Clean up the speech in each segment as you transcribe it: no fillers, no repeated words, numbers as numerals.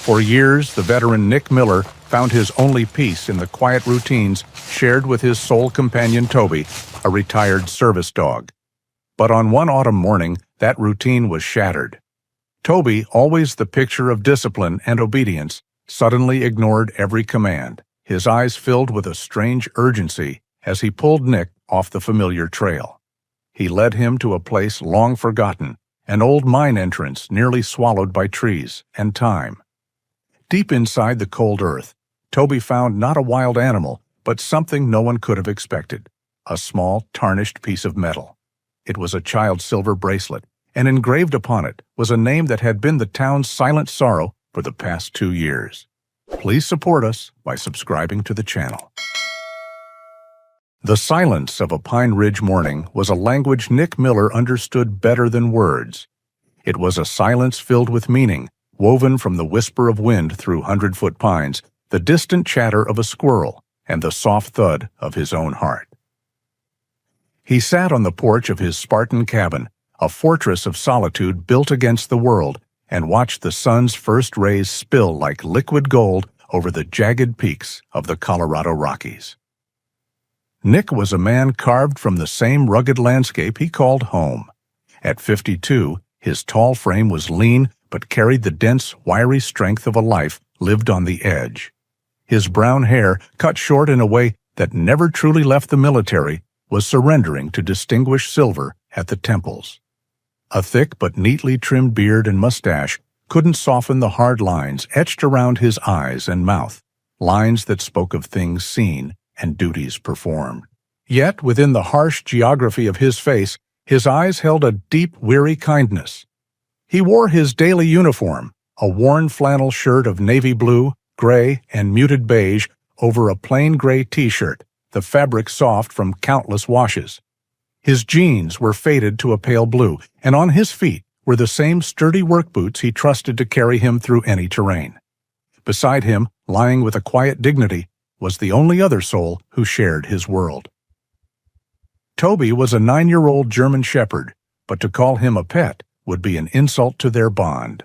For years, the veteran Nick Miller found his only peace in the quiet routines shared with his sole companion Toby, a retired service dog. But on one autumn morning, that routine was shattered. Toby, always the picture of discipline and obedience, suddenly ignored every command, his eyes filled with a strange urgency as he pulled Nick off the familiar trail. He led him to a place long forgotten, an old mine entrance nearly swallowed by trees and time. Deep inside the cold earth, Toby found not a wild animal, but something no one could have expected, a small, tarnished piece of metal. It was a child's silver bracelet, and engraved upon it was a name that had been the town's silent sorrow for the past 2 years. Please support us by subscribing to the channel. The silence of a Pine Ridge morning was a language Nick Miller understood better than words. It was a silence filled with meaning, woven from the whisper of wind through 100-foot pines, the distant chatter of a squirrel, and the soft thud of his own heart. He sat on the porch of his Spartan cabin, a fortress of solitude built against the world, and watched the sun's first rays spill like liquid gold over the jagged peaks of the Colorado Rockies. Nick was a man carved from the same rugged landscape he called home. At 52, his tall frame was lean but carried the dense, wiry strength of a life lived on the edge. His brown hair, cut short in a way that never truly left the military, was surrendering to distinguished silver at the temples. A thick but neatly trimmed beard and mustache couldn't soften the hard lines etched around his eyes and mouth, lines that spoke of things seen and duties performed. Yet, within the harsh geography of his face, his eyes held a deep, weary kindness. He wore his daily uniform, a worn flannel shirt of navy blue, gray, and muted beige over a plain gray t-shirt, the fabric soft from countless washes. His jeans were faded to a pale blue, and on his feet were the same sturdy work boots he trusted to carry him through any terrain. Beside him, lying with a quiet dignity, was the only other soul who shared his world. Toby was a 9-year-old German shepherd, but to call him a pet would be an insult to their bond.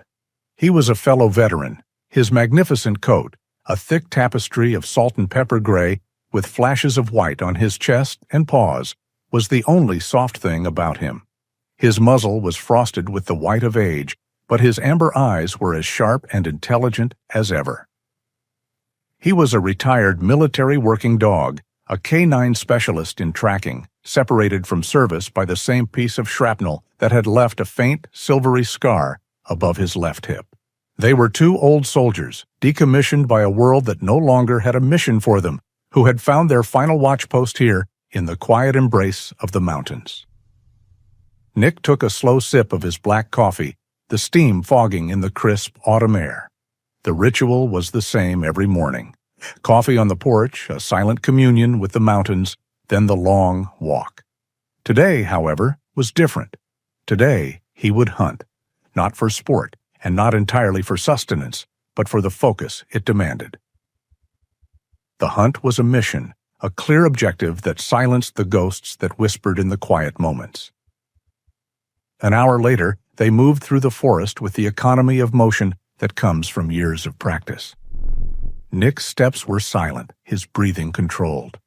He was a fellow veteran, his magnificent coat, a thick tapestry of salt and pepper gray with flashes of white on his chest and paws, was the only soft thing about him. His muzzle was frosted with the white of age, but his amber eyes were as sharp and intelligent as ever. He was a retired military working dog, a canine specialist in tracking, separated from service by the same piece of shrapnel that had left a faint, silvery scar above his left hip. They were 2 old soldiers, decommissioned by a world that no longer had a mission for them, who had found their final watch post here in the quiet embrace of the mountains. Nick took a slow sip of his black coffee, the steam fogging in the crisp autumn air. The ritual was the same every morning. Coffee on the porch, a silent communion with the mountains, then the long walk. Today, however, was different. Today, he would hunt, not for sport and not entirely for sustenance, but for the focus it demanded. The hunt was a mission, a clear objective that silenced the ghosts that whispered in the quiet moments. An hour later, they moved through the forest with the economy of motion that comes from years of practice. Nick's steps were silent, his breathing controlled.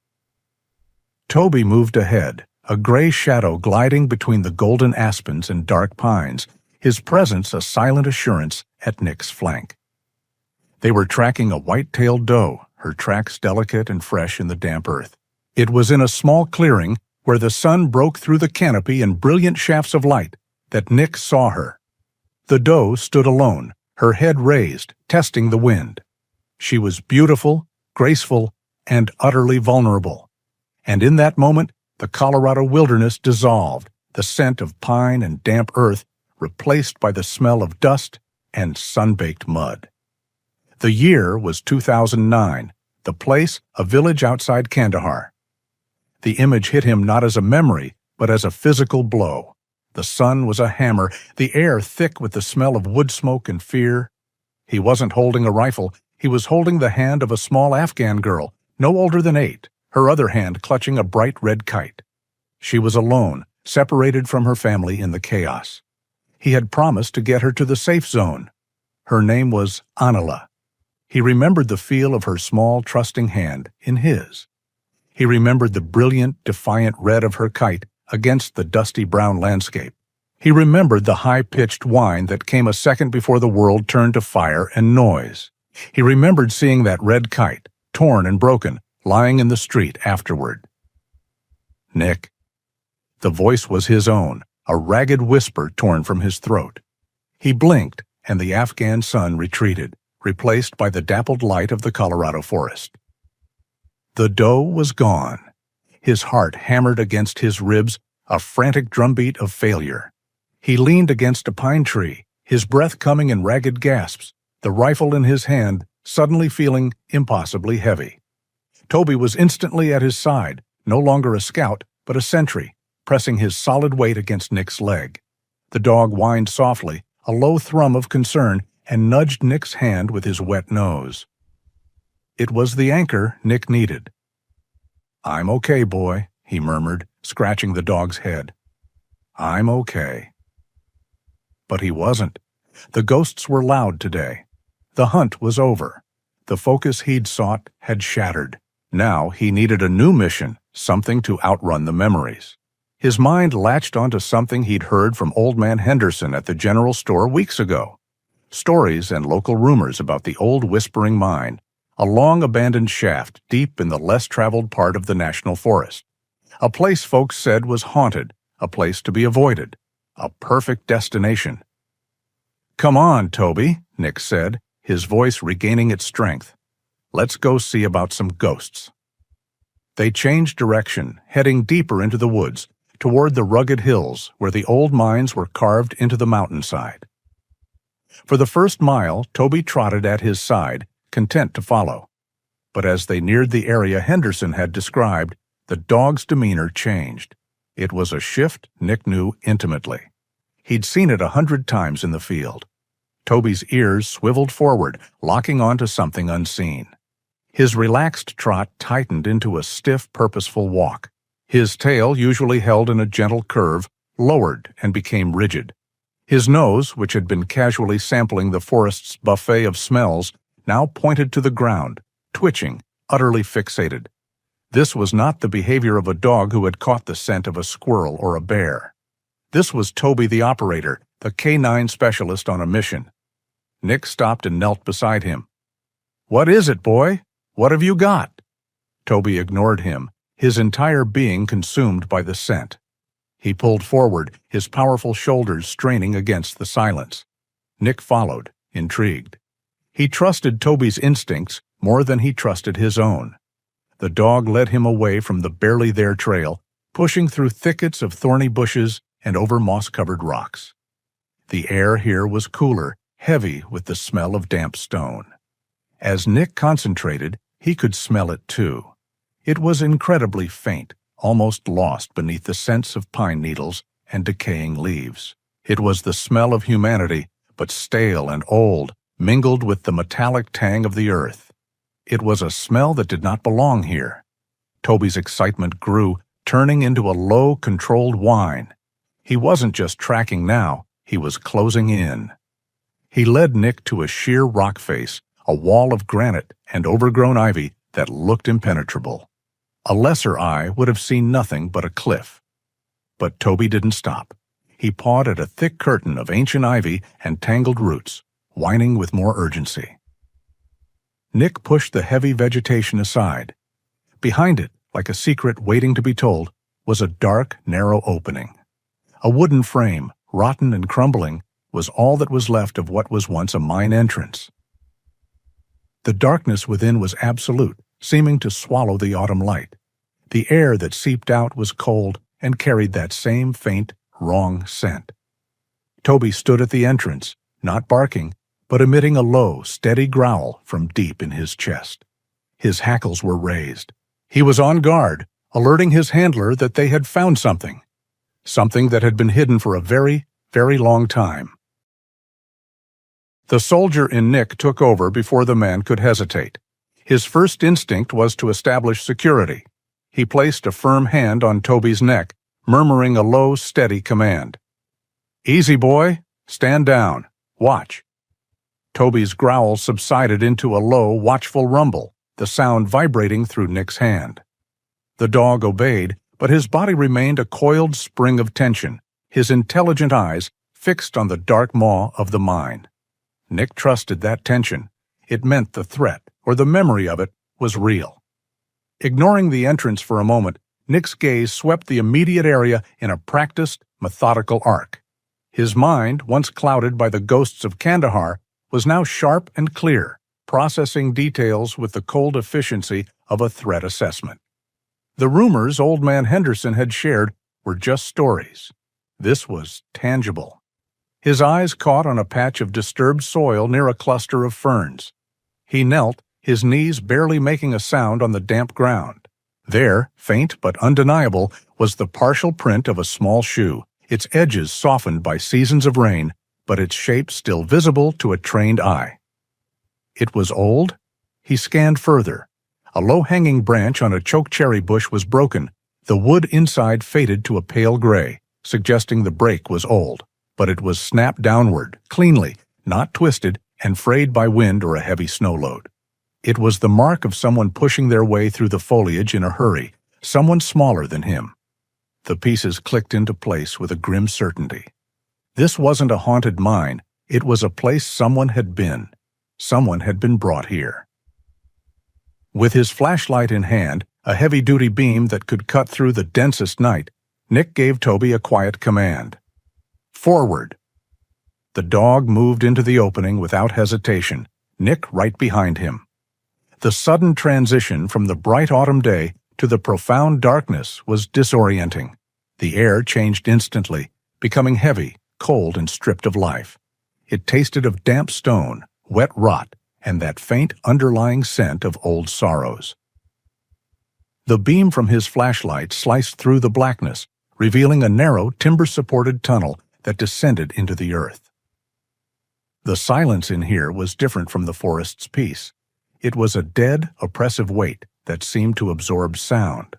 Toby moved ahead, a gray shadow gliding between the golden aspens and dark pines, his presence a silent assurance at Nick's flank. They were tracking a white-tailed doe, her tracks delicate and fresh in the damp earth. It was in a small clearing where the sun broke through the canopy in brilliant shafts of light that Nick saw her. The doe stood alone, her head raised, testing the wind. She was beautiful, graceful, and utterly vulnerable. And in that moment, the Colorado wilderness dissolved, the scent of pine and damp earth replaced by the smell of dust and sun-baked mud. The year was 2009, the place a village outside Kandahar. The image hit him not as a memory, but as a physical blow. The sun was a hammer, the air thick with the smell of wood smoke and fear. He wasn't holding a rifle, he was holding the hand of a small Afghan girl, no older than 8, her other hand clutching a bright red kite. She was alone, separated from her family in the chaos. He had promised to get her to the safe zone. Her name was Anila. He remembered the feel of her small, trusting hand in his. He remembered the brilliant, defiant red of her kite against the dusty brown landscape. He remembered the high-pitched whine that came a second before the world turned to fire and noise. He remembered seeing that red kite, torn and broken, lying in the street afterward. "Nick." The voice was his own, a ragged whisper torn from his throat. He blinked, and the Afghan sun retreated, replaced by the dappled light of the Colorado forest. The doe was gone. His heart hammered against his ribs, a frantic drumbeat of failure. He leaned against a pine tree, his breath coming in ragged gasps, the rifle in his hand suddenly feeling impossibly heavy. Toby was instantly at his side, no longer a scout, but a sentry, pressing his solid weight against Nick's leg. The dog whined softly, a low thrum of concern, and nudged Nick's hand with his wet nose. It was the anchor Nick needed. "I'm okay, boy," he murmured, scratching the dog's head. "I'm okay." But he wasn't. The ghosts were loud today. The hunt was over. The focus he'd sought had shattered. Now he needed a new mission, something to outrun the memories. His mind latched onto something he'd heard from Old Man Henderson at the general store weeks ago. Stories and local rumors about the old Whispering Mine, a long-abandoned shaft deep in the less-traveled part of the national forest. A place folks said was haunted, a place to be avoided, a perfect destination. "Come on, Toby," Nick said, his voice regaining its strength. "Let's go see about some ghosts." They changed direction, heading deeper into the woods, toward the rugged hills where the old mines were carved into the mountainside. For the first mile, Toby trotted at his side, content to follow. But as they neared the area Henderson had described, the dog's demeanor changed. It was a shift Nick knew intimately. He'd seen it 100 times in the field. Toby's ears swiveled forward, locking onto something unseen. His relaxed trot tightened into a stiff, purposeful walk. His tail, usually held in a gentle curve, lowered and became rigid. His nose, which had been casually sampling the forest's buffet of smells, now pointed to the ground, twitching, utterly fixated. This was not the behavior of a dog who had caught the scent of a squirrel or a bear. This was Toby the operator, the canine specialist on a mission. Nick stopped and knelt beside him. "What is it, boy? What have you got?" Toby ignored him, his entire being consumed by the scent. He pulled forward, his powerful shoulders straining against the silence. Nick followed, intrigued. He trusted Toby's instincts more than he trusted his own. The dog led him away from the barely there trail, pushing through thickets of thorny bushes and over moss-covered rocks. The air here was cooler, heavy with the smell of damp stone. As Nick concentrated, he could smell it too. It was incredibly faint, almost lost beneath the scents of pine needles and decaying leaves. It was the smell of humanity, but stale and old, mingled with the metallic tang of the earth. It was a smell that did not belong here. Toby's excitement grew, turning into a low, controlled whine. He wasn't just tracking now, he was closing in. He led Nick to a sheer rock face, a wall of granite and overgrown ivy that looked impenetrable. A lesser eye would have seen nothing but a cliff. But Toby didn't stop. He pawed at a thick curtain of ancient ivy and tangled roots, whining with more urgency. Nick pushed the heavy vegetation aside. Behind it, like a secret waiting to be told, was a dark, narrow opening. A wooden frame, rotten and crumbling, was all that was left of what was once a mine entrance. The darkness within was absolute, seeming to swallow the autumn light. The air that seeped out was cold and carried that same faint, wrong scent. Toby stood at the entrance, not barking, but emitting a low, steady growl from deep in his chest. His hackles were raised. He was on guard, alerting his handler that they had found something. Something that had been hidden for a very, very long time. The soldier in Nick took over before the man could hesitate. His first instinct was to establish security. He placed a firm hand on Toby's neck, murmuring a low, steady command. "Easy, boy. Stand down. Watch." Toby's growl subsided into a low, watchful rumble, the sound vibrating through Nick's hand. The dog obeyed, but his body remained a coiled spring of tension, his intelligent eyes fixed on the dark maw of the mine. Nick trusted that tension. It meant the threat, or the memory of it, was real. Ignoring the entrance for a moment, Nick's gaze swept the immediate area in a practiced, methodical arc. His mind, once clouded by the ghosts of Kandahar, was now sharp and clear, processing details with the cold efficiency of a threat assessment. The rumors Old Man Henderson had shared were just stories. This was tangible. His eyes caught on a patch of disturbed soil near a cluster of ferns. He knelt, his knees barely making a sound on the damp ground. There, faint but undeniable, was the partial print of a small shoe, its edges softened by seasons of rain, but its shape still visible to a trained eye. It was old? He scanned further. A low-hanging branch on a chokecherry bush was broken. The wood inside faded to a pale gray, suggesting the break was old, but it was snapped downward, cleanly, not twisted and frayed by wind or a heavy snow load. It was the mark of someone pushing their way through the foliage in a hurry, someone smaller than him. The pieces clicked into place with a grim certainty. This wasn't a haunted mine, it was a place someone had been. Someone had been brought here. With his flashlight in hand, a heavy-duty beam that could cut through the densest night, Nick gave Toby a quiet command. Forward! The dog moved into the opening without hesitation, Nick right behind him. The sudden transition from the bright autumn day to the profound darkness was disorienting. The air changed instantly, becoming heavy, cold, and stripped of life. It tasted of damp stone, wet rot, and that faint underlying scent of old sorrows. The beam from his flashlight sliced through the blackness, revealing a narrow, timber-supported tunnel that descended into the earth. The silence in here was different from the forest's peace. It was a dead, oppressive weight that seemed to absorb sound.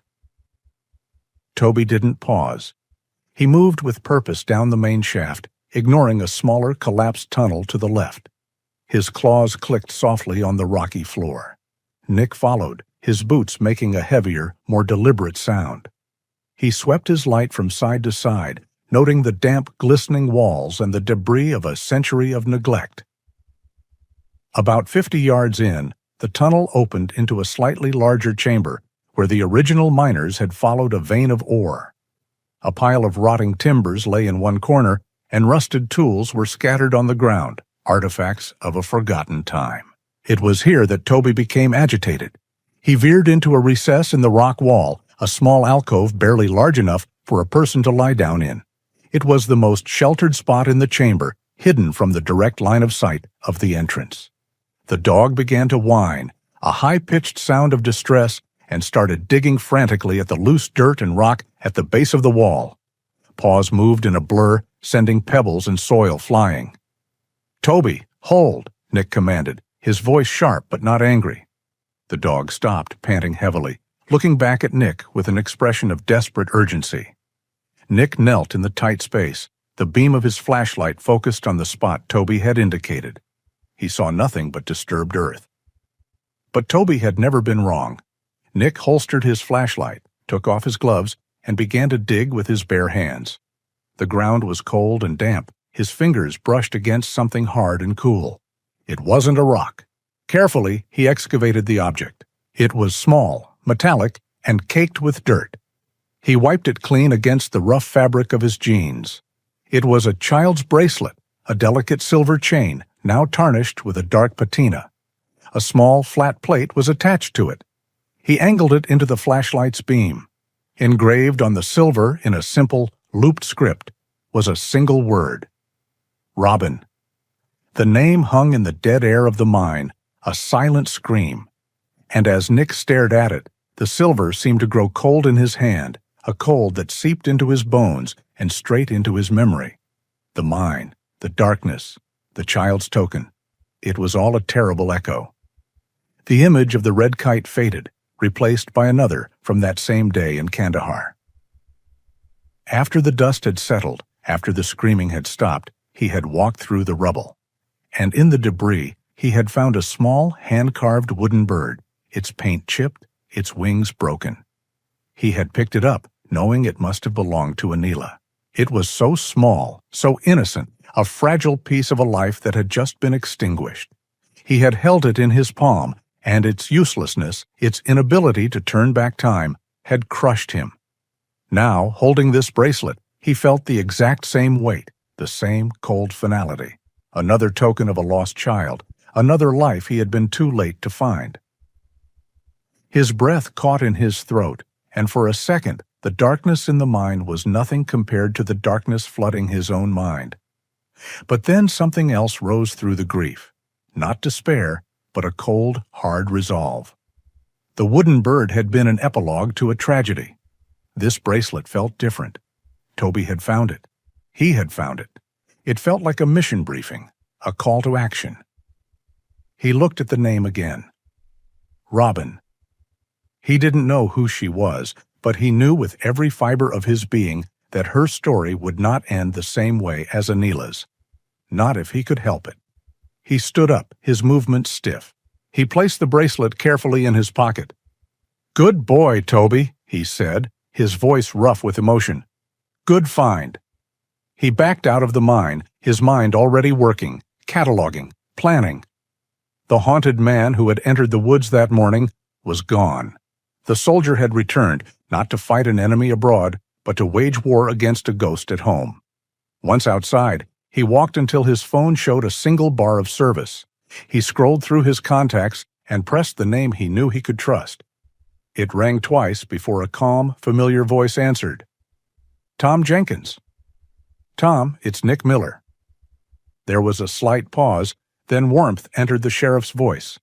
Toby didn't pause. He moved with purpose down the main shaft, ignoring a smaller, collapsed tunnel to the left. His claws clicked softly on the rocky floor. Nick followed, his boots making a heavier, more deliberate sound. He swept his light from side to side, noting the damp, glistening walls and the debris of a century of neglect. About 50 yards in, the tunnel opened into a slightly larger chamber, where the original miners had followed a vein of ore. A pile of rotting timbers lay in one corner, and rusted tools were scattered on the ground, artifacts of a forgotten time. It was here that Toby became agitated. He veered into a recess in the rock wall, a small alcove barely large enough for a person to lie down in. It was the most sheltered spot in the chamber, hidden from the direct line of sight of the entrance. The dog began to whine, a high-pitched sound of distress, and started digging frantically at the loose dirt and rock at the base of the wall. Paws moved in a blur, sending pebbles and soil flying. "Toby, hold," Nick commanded, his voice sharp but not angry. The dog stopped, panting heavily, looking back at Nick with an expression of desperate urgency. Nick knelt in the tight space, the beam of his flashlight focused on the spot Toby had indicated. He saw nothing but disturbed earth. But Toby had never been wrong. Nick holstered his flashlight, took off his gloves, and began to dig with his bare hands. The ground was cold and damp. His fingers brushed against something hard and cool. It wasn't a rock. Carefully, he excavated the object. It was small, metallic, and caked with dirt. He wiped it clean against the rough fabric of his jeans. It was a child's bracelet, a delicate silver chain, now tarnished with a dark patina. A small, flat plate was attached to it. He angled it into the flashlight's beam. Engraved on the silver in a simple, looped script was a single word: Robin. The name hung in the dead air of the mine, a silent scream. And as Nick stared at it, the silver seemed to grow cold in his hand, a cold that seeped into his bones and straight into his memory. The mine, the darkness, the child's token. It was all a terrible echo. The image of the red kite faded, replaced by another from that same day in Kandahar. After the dust had settled, after the screaming had stopped, he had walked through the rubble. and in the debris he had found a small, hand-carved wooden bird, its paint chipped, its wings broken. He had picked it up, knowing it must have belonged to Anila. It was so small, so innocent, a fragile piece of a life that had just been extinguished. He had held it in his palm, and its uselessness, its inability to turn back time, had crushed him. Now, holding this bracelet, he felt the exact same weight, the same cold finality. Another token of a lost child, another life he had been too late to find. His breath caught in his throat, and for a second, the darkness in the mine was nothing compared to the darkness flooding his own mind. But then something else rose through the grief. Not despair, but a cold, hard resolve. The wooden bird had been an epilogue to a tragedy. This bracelet felt different. Toby had found it. He had found it. It felt like a mission briefing, a call to action. He looked at the name again. Robin. He didn't know who she was, but he knew with every fiber of his being that her story would not end the same way as Anila's. Not if he could help it. He stood up, his movements stiff. He placed the bracelet carefully in his pocket. "Good boy, Toby," he said, his voice rough with emotion. "Good find." He backed out of the mine, his mind already working, cataloging, planning. The haunted man who had entered the woods that morning was gone. The soldier had returned, not to fight an enemy abroad, but to wage war against a ghost at home. Once outside, he walked until his phone showed a single bar of service. He scrolled through his contacts and pressed the name he knew he could trust. It rang twice before a calm, familiar voice answered. "Tom Jenkins." "Tom, it's Nick Miller." There was a slight pause, then warmth entered the sheriff's voice.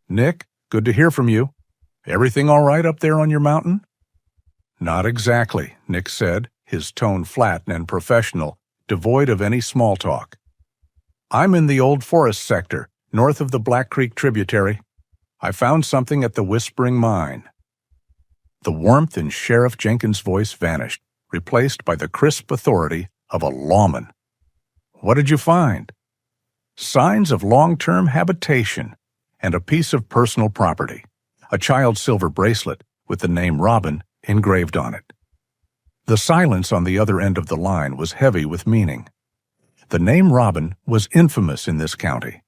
"Nick, good to hear from you. Everything all right up there on your mountain?" "Not exactly," Nick said, his tone flat and professional, devoid of any small talk. "I'm in the old forest sector, north of the Black Creek tributary. I found something at the Whispering Mine." The warmth in Sheriff Jenkins' voice vanished, replaced by the crisp authority of a lawman. "What did you find?" "Signs of long-term habitation and a piece of personal property, a child's silver bracelet with the name Robin engraved on it." The silence on the other end of the line was heavy with meaning. The name Robin was infamous in this county.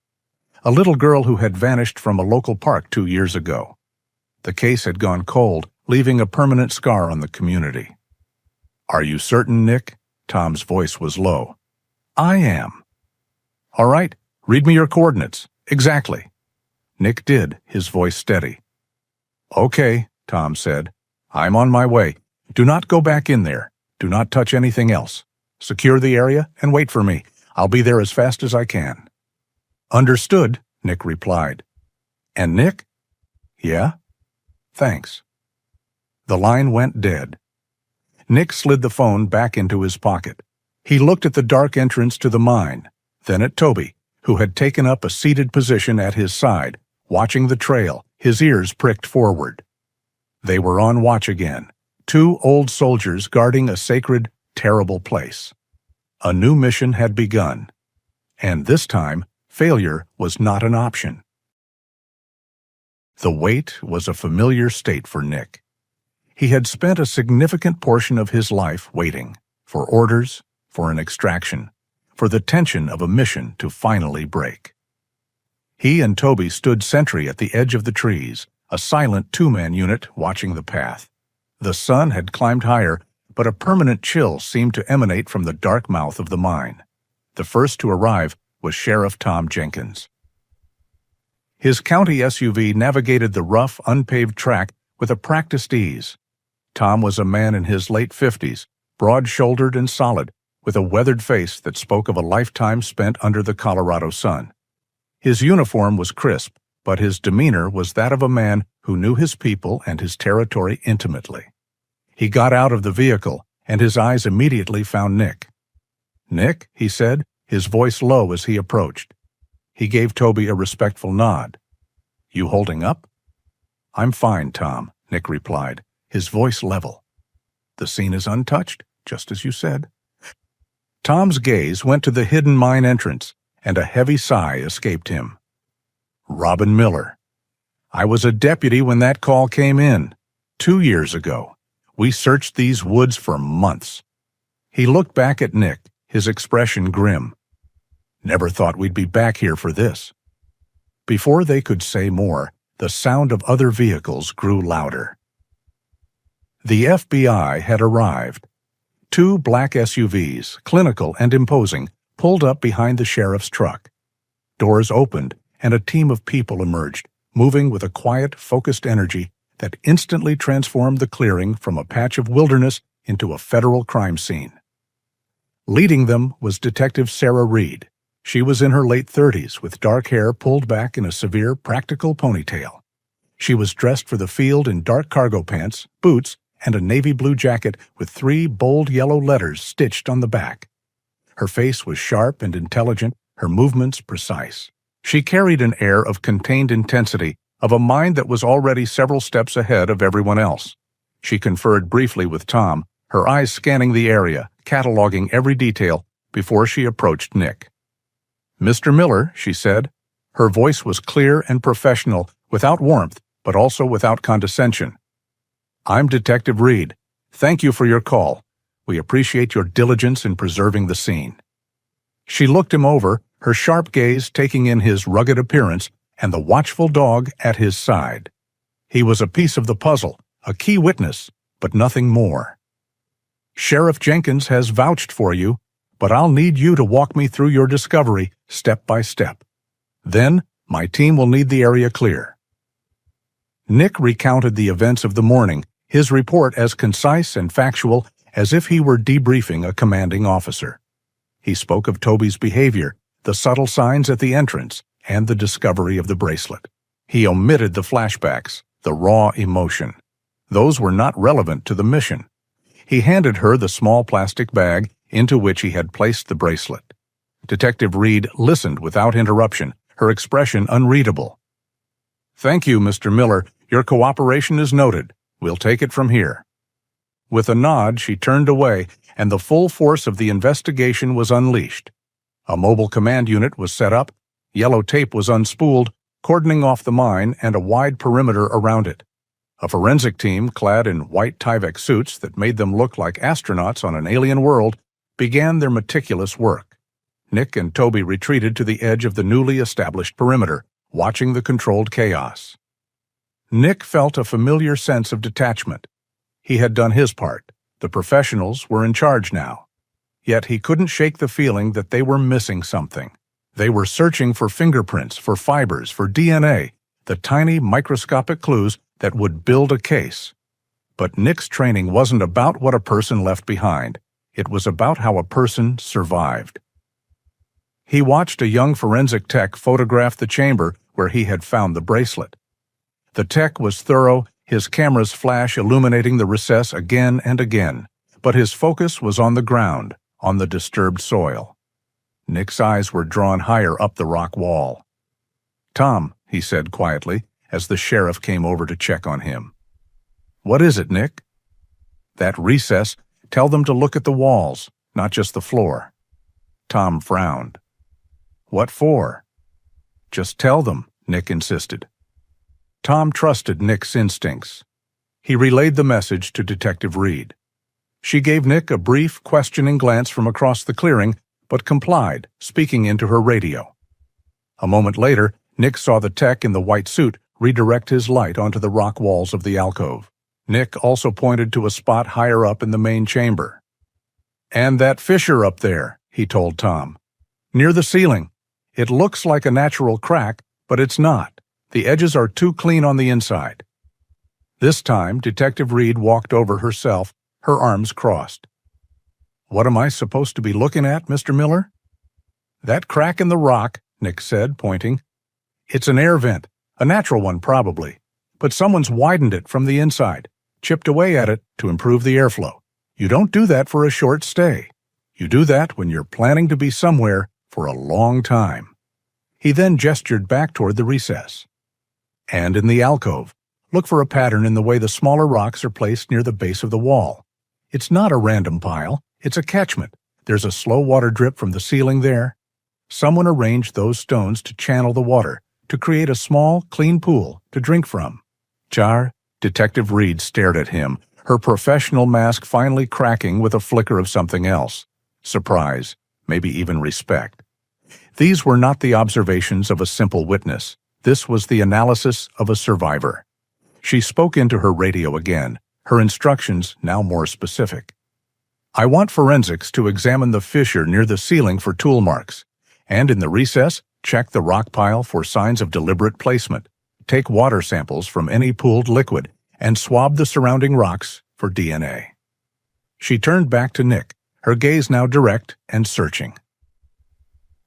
A little girl who had vanished from a local park 2 years ago. The case had gone cold, leaving a permanent scar on the community. "Are you certain, Nick?" Tom's voice was low. "I am." "All right, read me your coordinates. Exactly." Nick did, his voice steady. "Okay," Tom said. "I'm on my way. Do not go back in there. Do not touch anything else. Secure the area and wait for me. I'll be there as fast as I can." "Understood," Nick replied. "And Nick?" "Yeah?" "Thanks." The line went dead. Nick slid the phone back into his pocket. He looked at the dark entrance to the mine, then at Toby, who had taken up a seated position at his side, watching the trail, his ears pricked forward. They were on watch again, 2 old soldiers guarding a sacred, terrible place. A new mission had begun, and this time, failure was not an option. The wait was a familiar state for Nick. He had spent a significant portion of his life waiting, for orders, for an extraction, for the tension of a mission to finally break. He and Toby stood sentry at the edge of the trees, a silent 2-man unit watching the path. The sun had climbed higher, but a permanent chill seemed to emanate from the dark mouth of the mine. The first to arrive was Sheriff Tom Jenkins. His county SUV navigated the rough, unpaved track with a practiced ease. Tom was a man in his late 50s, broad-shouldered and solid, with a weathered face that spoke of a lifetime spent under the Colorado sun. His uniform was crisp, but his demeanor was that of a man who knew his people and his territory intimately. He got out of the vehicle, and his eyes immediately found Nick. "Nick," he said, his voice low as he approached. He gave Toby a respectful nod. "You holding up?" "I'm fine, Tom," Nick replied, his voice level. "The scene is untouched, just as you said." Tom's gaze went to the hidden mine entrance, and a heavy sigh escaped him. Robin Miller. I was a deputy when that call came in. 2 years ago. We searched these woods for months. He looked back at Nick, his expression grim. Never thought we'd be back here for this. Before they could say more, the sound of other vehicles grew louder. The FBI had arrived. 2 black SUVs, clinical and imposing, pulled up behind the sheriff's truck. Doors opened, and a team of people emerged, moving with a quiet, focused energy that instantly transformed the clearing from a patch of wilderness into a federal crime scene. Leading them was Detective Sarah Reed. She was in her late 30s, with dark hair pulled back in a severe, practical ponytail. She was dressed for the field in dark cargo pants, boots, and a navy blue jacket with 3 bold yellow letters stitched on the back. Her face was sharp and intelligent, her movements precise. She carried an air of contained intensity, of a mind that was already several steps ahead of everyone else. She conferred briefly with Tom, her eyes scanning the area, cataloging every detail, before she approached Nick. "Mr. Miller," she said. Her voice was clear and professional, without warmth, but also without condescension. "I'm Detective Reed. Thank you for your call. We appreciate your diligence in preserving the scene." She looked him over, her sharp gaze taking in his rugged appearance and the watchful dog at his side. He was a piece of the puzzle, a key witness, but nothing more. "Sheriff Jenkins has vouched for you, but I'll need you to walk me through your discovery step by step. Then, my team will need the area clear." Nick recounted the events of the morning, his report as concise and factual as if he were debriefing a commanding officer. He spoke of Toby's behavior, the subtle signs at the entrance, and the discovery of the bracelet. He omitted the flashbacks, the raw emotion. Those were not relevant to the mission. He handed her the small plastic bag into which he had placed the bracelet. Detective Reed listened without interruption, her expression unreadable. "Thank you, Mr. Miller. Your cooperation is noted. We'll take it from here." With a nod, she turned away, and the full force of the investigation was unleashed. A mobile command unit was set up, yellow tape was unspooled, cordoning off the mine and a wide perimeter around it. A forensic team, clad in white Tyvek suits that made them look like astronauts on an alien world, began their meticulous work. Nick and Toby retreated to the edge of the newly established perimeter, watching the controlled chaos. Nick felt a familiar sense of detachment. He had done his part. The professionals were in charge now. Yet he couldn't shake the feeling that they were missing something. They were searching for fingerprints, for fibers, for DNA, the tiny microscopic clues that would build a case. But Nick's training wasn't about what a person left behind. It was about how a person survived. He watched a young forensic tech photograph the chamber where he had found the bracelet. The tech was thorough, his camera's flash illuminating the recess again and again, but his focus was on the ground, on the disturbed soil. Nick's eyes were drawn higher up the rock wall. "Tom," he said quietly, as the sheriff came over to check on him. "What is it, Nick?" "That recess. Tell them to look at the walls, not just the floor." Tom frowned. "What for?" "Just tell them," Nick insisted. Tom trusted Nick's instincts. He relayed the message to Detective Reed. She gave Nick a brief, questioning glance from across the clearing, but complied, speaking into her radio. A moment later, Nick saw the tech in the white suit redirect his light onto the rock walls of the alcove. Nick also pointed to a spot higher up in the main chamber. "And that fissure up there," he told Tom. "Near the ceiling. It looks like a natural crack, but it's not. The edges are too clean on the inside." This time, Detective Reed walked over herself, her arms crossed. "What am I supposed to be looking at, Mr. Miller?" "That crack in the rock," Nick said, pointing. "It's an air vent, a natural one probably, but someone's widened it from the inside, chipped away at it to improve the airflow. You don't do that for a short stay. You do that when you're planning to be somewhere for a long time." He then gestured back toward the recess. "And in the alcove, look for a pattern in the way the smaller rocks are placed near the base of the wall. It's not a random pile, it's a catchment. There's a slow water drip from the ceiling there. Someone arranged those stones to channel the water, to create a small, clean pool to drink from. Jar, Detective Reed stared at him, her professional mask finally cracking with a flicker of something else. Surprise, maybe even respect. These were not the observations of a simple witness. This was the analysis of a survivor. She spoke into her radio again, her instructions now more specific. I want forensics to examine the fissure near the ceiling for tool marks, and in the recess, check the rock pile for signs of deliberate placement. Take water samples from any pooled liquid, and swab the surrounding rocks for DNA. She turned back to Nick, her gaze now direct and searching.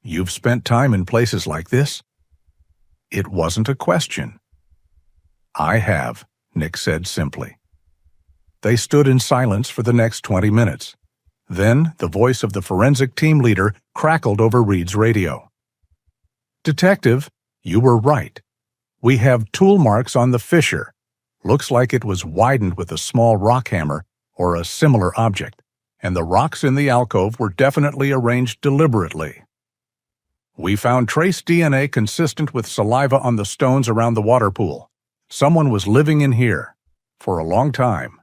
You've spent time in places like this? It wasn't a question. I have, Nick said simply. They stood in silence for the next 20 minutes. Then the voice of the forensic team leader crackled over Reed's radio. Detective, you were right. We have tool marks on the fissure. Looks like it was widened with a small rock hammer or a similar object, and the rocks in the alcove were definitely arranged deliberately. We found trace DNA consistent with saliva on the stones around the water pool. Someone was living in here for a long time.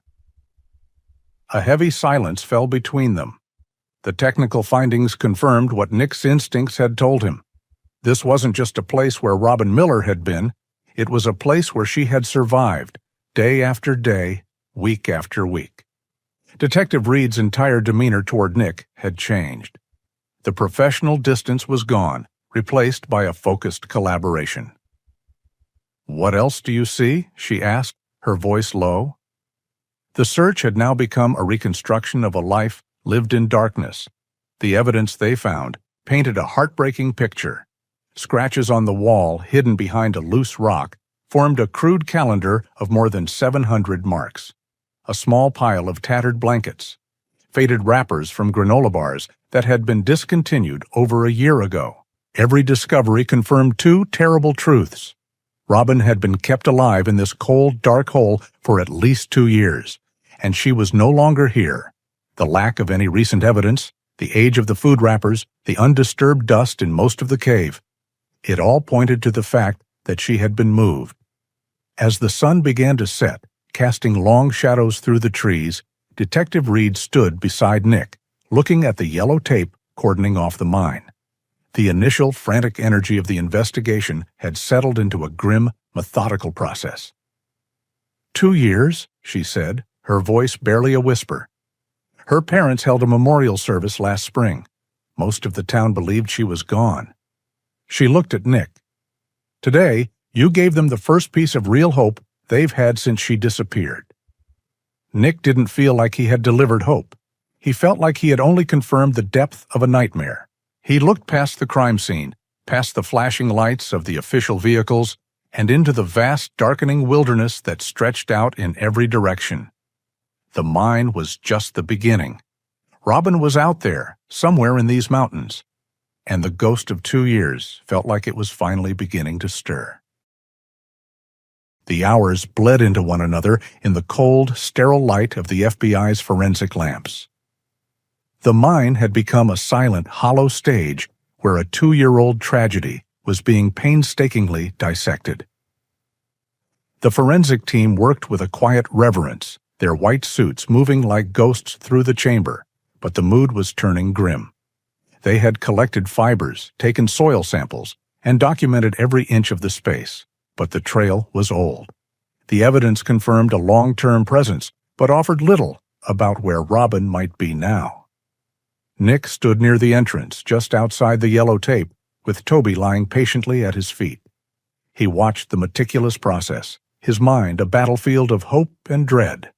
A heavy silence fell between them. The technical findings confirmed what Nick's instincts had told him. This wasn't just a place where Robin Miller had been. It was a place where she had survived, day after day, week after week. Detective Reed's entire demeanor toward Nick had changed. The professional distance was gone, replaced by a focused collaboration. What else do you see? She asked, her voice low. The search had now become a reconstruction of a life lived in darkness. The evidence they found painted a heartbreaking picture. Scratches on the wall, hidden behind a loose rock, formed a crude calendar of more than 700 marks. A small pile of tattered blankets, faded wrappers from granola bars that had been discontinued over a year ago. Every discovery confirmed two terrible truths. Robin had been kept alive in this cold, dark hole for at least 2 years, and she was no longer here. The lack of any recent evidence, the age of the food wrappers, the undisturbed dust in most of the cave, it all pointed to the fact that she had been moved. As the sun began to set, casting long shadows through the trees, Detective Reed stood beside Nick, looking at the yellow tape cordoning off the mine. The initial frantic energy of the investigation had settled into a grim, methodical process. 2 years, she said, her voice barely a whisper. Her parents held a memorial service last spring. Most of the town believed she was gone. She looked at Nick. Today, you gave them the first piece of real hope they've had since she disappeared. Nick didn't feel like he had delivered hope. He felt like he had only confirmed the depth of a nightmare. He looked past the crime scene, past the flashing lights of the official vehicles, and into the vast, darkening wilderness that stretched out in every direction. The mine was just the beginning. Robin was out there, somewhere in these mountains, and the ghost of 2 years felt like it was finally beginning to stir. The hours bled into one another in the cold, sterile light of the FBI's forensic lamps. The mine had become a silent, hollow stage where a 2-year-old tragedy was being painstakingly dissected. The forensic team worked with a quiet reverence, their white suits moving like ghosts through the chamber, but the mood was turning grim. They had collected fibers, taken soil samples, and documented every inch of the space, but the trail was old. The evidence confirmed a long-term presence, but offered little about where Robin might be now. Nick stood near the entrance, just outside the yellow tape, with Toby lying patiently at his feet. He watched the meticulous process, his mind a battlefield of hope and dread.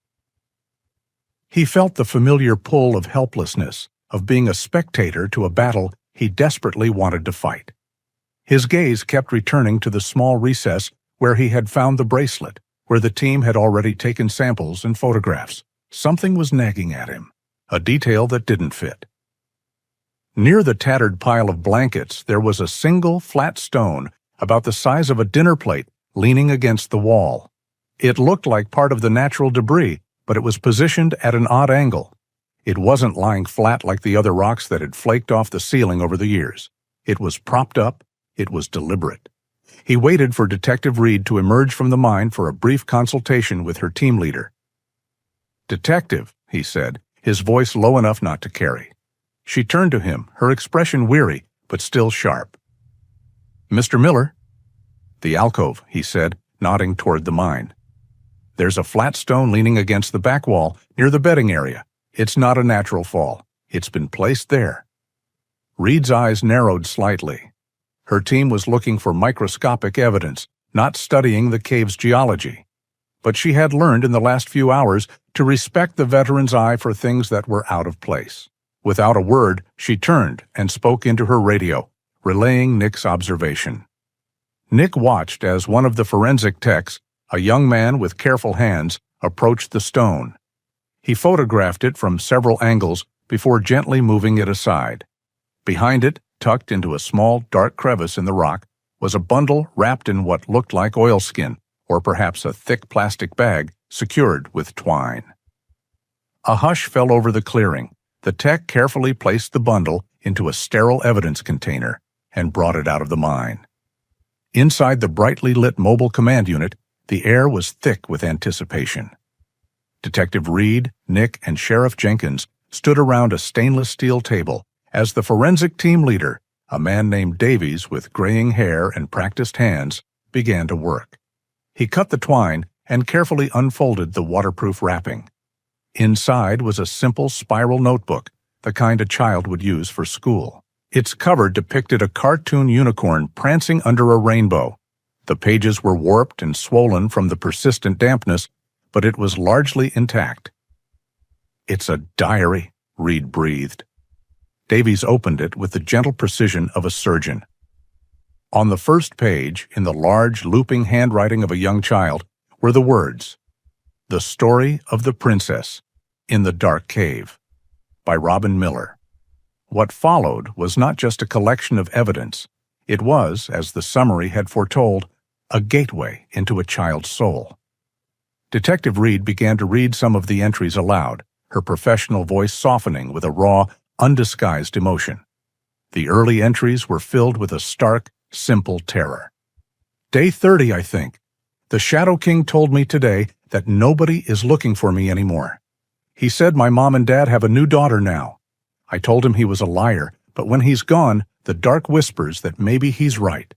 He felt the familiar pull of helplessness, of being a spectator to a battle he desperately wanted to fight. His gaze kept returning to the small recess where he had found the bracelet, where the team had already taken samples and photographs. Something was nagging at him, a detail that didn't fit. Near the tattered pile of blankets, there was a single flat stone about the size of a dinner plate leaning against the wall. It looked like part of the natural debris, but it was positioned at an odd angle. It wasn't lying flat like the other rocks that had flaked off the ceiling over the years. It was propped up. It was deliberate. He waited for Detective Reed to emerge from the mine for a brief consultation with her team leader. "Detective," he said, his voice low enough not to carry. She turned to him, her expression weary, but still sharp. "Mr. Miller?" "The alcove," he said, nodding toward the mine. "There's a flat stone leaning against the back wall near the bedding area. It's not a natural fall. It's been placed there." Reed's eyes narrowed slightly. Her team was looking for microscopic evidence, not studying the cave's geology. But she had learned in the last few hours to respect the veteran's eye for things that were out of place. Without a word, she turned and spoke into her radio, relaying Nick's observation. Nick watched as one of the forensic techs, a young man with careful hands, approached the stone. He photographed it from several angles before gently moving it aside. Behind it, tucked into a small, dark crevice in the rock, was a bundle wrapped in what looked like oilskin, or perhaps a thick plastic bag secured with twine. A hush fell over the clearing. The tech carefully placed the bundle into a sterile evidence container and brought it out of the mine. Inside the brightly lit mobile command unit, the air was thick with anticipation. Detective Reed, Nick, and Sheriff Jenkins stood around a stainless steel table as the forensic team leader, a man named Davies with graying hair and practiced hands, began to work. He cut the twine and carefully unfolded the waterproof wrapping. Inside was a simple spiral notebook, the kind a child would use for school. Its cover depicted a cartoon unicorn prancing under a rainbow. The pages were warped and swollen from the persistent dampness, but it was largely intact. "It's a diary," Reed breathed. Davies opened it with the gentle precision of a surgeon. On the first page, in the large, looping handwriting of a young child, were the words, "The Story of the Princess in the Dark Cave," by Robin Miller. What followed was not just a collection of evidence. It was, as the summary had foretold, a gateway into a child's soul. Detective Reed began to read some of the entries aloud, her professional voice softening with a raw, undisguised emotion. The early entries were filled with a stark, simple terror. "Day 30, I think. The Shadow King told me today that nobody is looking for me anymore. He said my mom and dad have a new daughter now. I told him he was a liar, but when he's gone, the dark whispers that maybe he's right.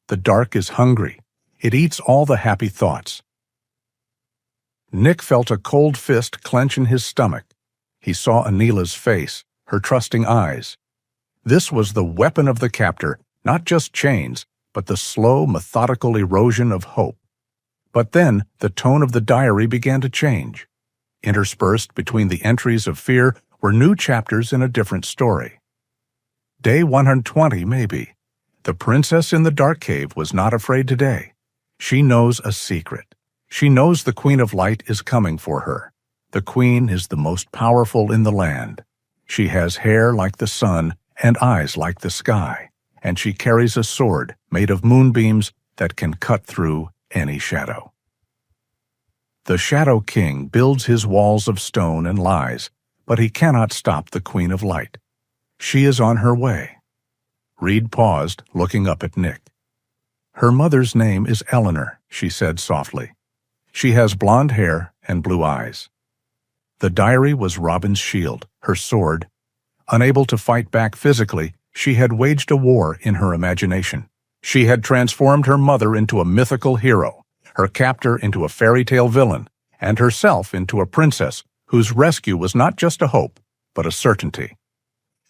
The dark is hungry. It eats all the happy thoughts." Nick felt a cold fist clench in his stomach. He saw Anila's face, her trusting eyes. This was the weapon of the captor, not just chains, but the slow, methodical erosion of hope. But then the tone of the diary began to change. Interspersed between the entries of fear were new chapters in a different story. Day 120, maybe. The princess in the dark cave was not afraid today. She knows a secret. She knows the Queen of Light is coming for her. The Queen is the most powerful in the land. She has hair like the sun and eyes like the sky, and she carries a sword made of moonbeams that can cut through any shadow. The Shadow King builds his walls of stone and lies, but he cannot stop the Queen of Light. She is on her way. Reed paused, looking up at Nick. "Her mother's name is Eleanor," she said softly. "She has blonde hair and blue eyes." The diary was Robin's shield, her sword. Unable to fight back physically, she had waged a war in her imagination. She had transformed her mother into a mythical hero, her captor into a fairy tale villain, and herself into a princess whose rescue was not just a hope, but a certainty.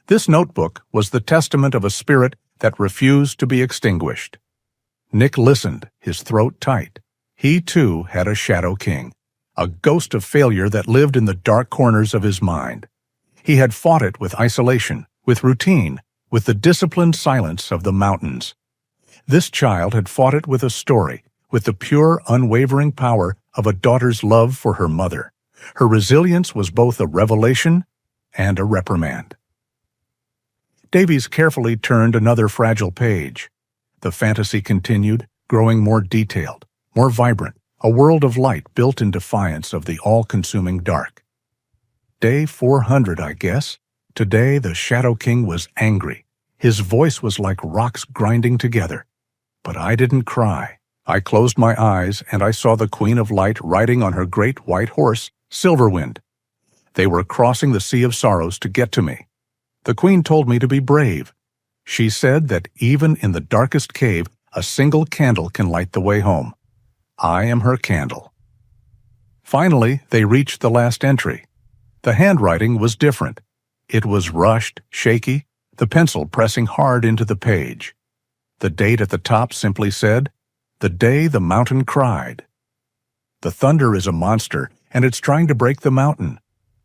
This notebook was the testament of a spirit that refused to be extinguished. Nick listened, his throat tight. He, too, had a Shadow King, a ghost of failure that lived in the dark corners of his mind. He had fought it with isolation, with routine, with the disciplined silence of the mountains. This child had fought it with a story, with the pure, unwavering power of a daughter's love for her mother. Her resilience was both a revelation and a reprimand. Davies carefully turned another fragile page. The fantasy continued, growing more detailed, more vibrant, a world of light built in defiance of the all-consuming dark. Day 400, I guess. Today the Shadow King was angry. His voice was like rocks grinding together. But I didn't cry. I closed my eyes and I saw the Queen of Light riding on her great white horse, Silverwind. They were crossing the Sea of Sorrows to get to me. The Queen told me to be brave. She said that even in the darkest cave, a single candle can light the way home. I am her candle. Finally, they reached the last entry. The handwriting was different. It was rushed, shaky, the pencil pressing hard into the page. The date at the top simply said, "The day the mountain cried." The thunder is a monster, and it's trying to break the mountain.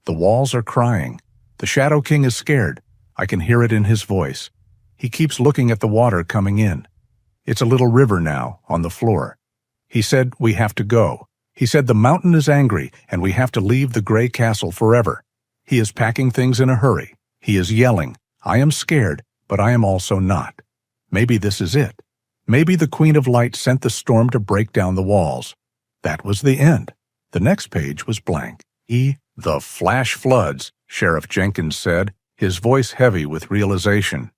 The walls are crying. The Shadow King is scared. I can hear it in his voice. He keeps looking at the water coming in. It's a little river now, on the floor. He said we have to go. He said the mountain is angry, and we have to leave the gray castle forever. He is packing things in a hurry. He is yelling, "I am scared, but I am also not." Maybe this is it. Maybe the Queen of Light sent the storm to break down the walls. That was the end. The next page was blank. The flash floods, Sheriff Jenkins said, his voice heavy with realization.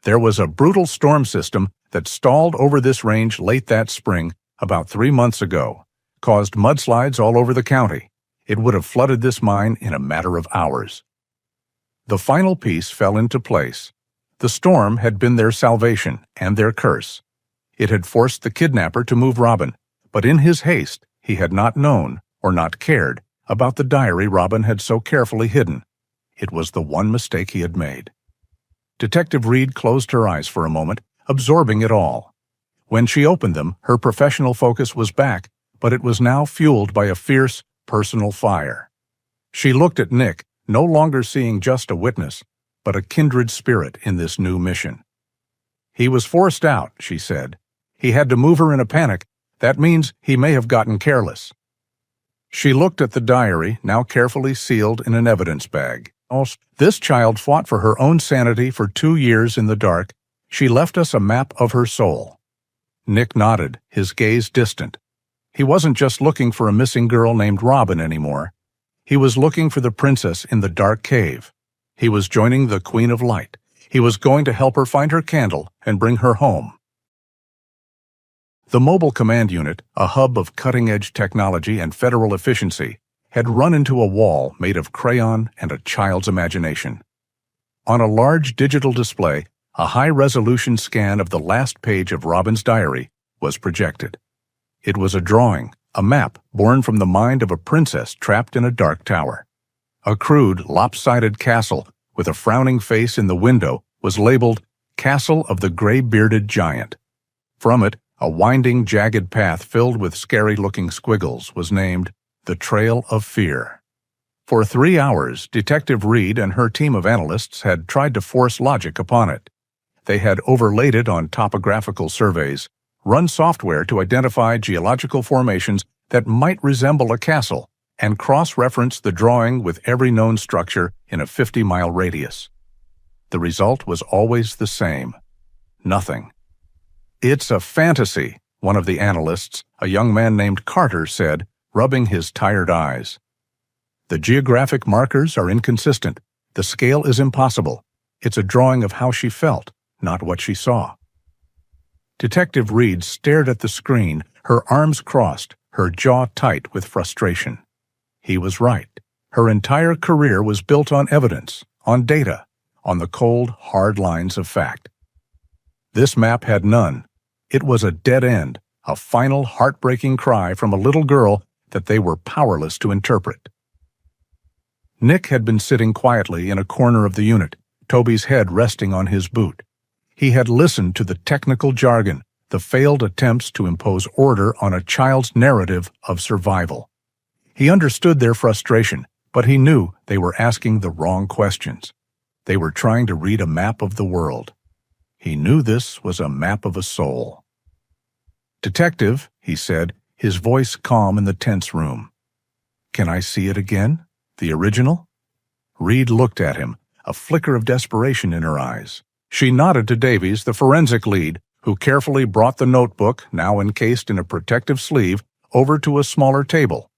There was a brutal storm system that stalled over this range late that spring, about 3 months ago, caused mudslides all over the county. It would have flooded this mine in a matter of hours. The final piece fell into place. The storm had been their salvation and their curse. It had forced the kidnapper to move Robin, but in his haste, he had not known, or not cared, about the diary Robin had so carefully hidden. It was the one mistake he had made. Detective Reed closed her eyes for a moment, absorbing it all. When she opened them, her professional focus was back, but it was now fueled by a fierce, personal fire. She looked at Nick, no longer seeing just a witness, but a kindred spirit in this new mission. "He was forced out," she said. "He had to move her in a panic. That means he may have gotten careless." She looked at the diary, now carefully sealed in an evidence bag. "This child fought for her own sanity for 2 years in the dark. She left us a map of her soul." Nick nodded, his gaze distant. He wasn't just looking for a missing girl named Robin anymore. He was looking for the princess in the dark cave. He was joining the Queen of Light. He was going to help her find her candle and bring her home. The Mobile Command Unit, a hub of cutting-edge technology and federal efficiency, had run into a wall made of crayon and a child's imagination. On a large digital display, a high-resolution scan of the last page of Robin's diary was projected. It was a drawing, a map born from the mind of a princess trapped in a dark tower. A crude, lopsided castle with a frowning face in the window was labeled Castle of the Gray-Bearded Giant. From it, a winding, jagged path filled with scary-looking squiggles was named The Trail of Fear. For 3 hours, Detective Reed and her team of analysts had tried to force logic upon it. They had overlaid it on topographical surveys, run software to identify geological formations that might resemble a castle, and cross-reference the drawing with every known structure in a 50-mile radius. The result was always the same: nothing. "It's a fantasy," one of the analysts, a young man named Carter, said, rubbing his tired eyes. "The geographic markers are inconsistent. The scale is impossible. It's a drawing of how she felt, not what she saw." Detective Reed stared at the screen, her arms crossed, her jaw tight with frustration. He was right. Her entire career was built on evidence, on data, on the cold, hard lines of fact. This map had none. It was a dead end, a final heartbreaking cry from a little girl that they were powerless to interpret. Nick had been sitting quietly in a corner of the unit, Toby's head resting on his boot. He had listened to the technical jargon, the failed attempts to impose order on a child's narrative of survival. He understood their frustration, but he knew they were asking the wrong questions. They were trying to read a map of the world. He knew this was a map of a soul. "Detective," he said, his voice calm in the tense room. "Can I see it again? The original?" Reed looked at him, a flicker of desperation in her eyes. She nodded to Davies, the forensic lead, who carefully brought the notebook, now encased in a protective sleeve, over to a smaller table.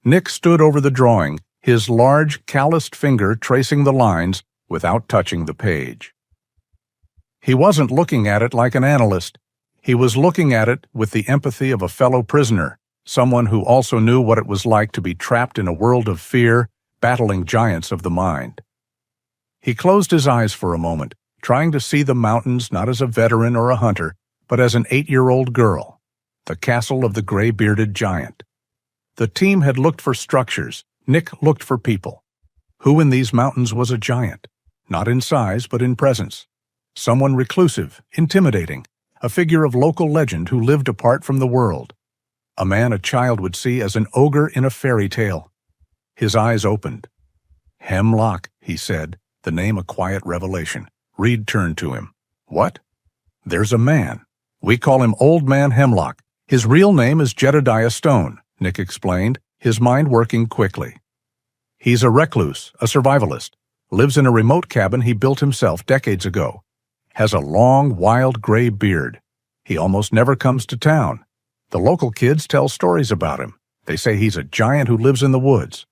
Nick stood over the drawing, his large, calloused finger tracing the lines without touching the page. He wasn't looking at it like an analyst. He was looking at it with the empathy of a fellow prisoner, someone who also knew what it was like to be trapped in a world of fear, battling giants of the mind. He closed his eyes for a moment, trying to see the mountains not as a veteran or a hunter, but as an 8-year-old girl, the castle of the gray-bearded giant. The team had looked for structures. Nick looked for people. Who in these mountains was a giant? Not in size, but in presence. Someone reclusive, intimidating, a figure of local legend who lived apart from the world. A man a child would see as an ogre in a fairy tale. His eyes opened. Hemlock, he said, the name a quiet revelation. Reed turned to him. What? There's a man. We call him Old Man Hemlock. His real name is Jedediah Stone, Nick explained, his mind working quickly. He's a recluse, a survivalist, lives in a remote cabin he built himself decades ago, has a long, wild gray beard. He almost never comes to town. The local kids tell stories about him. They say he's a giant who lives in the woods.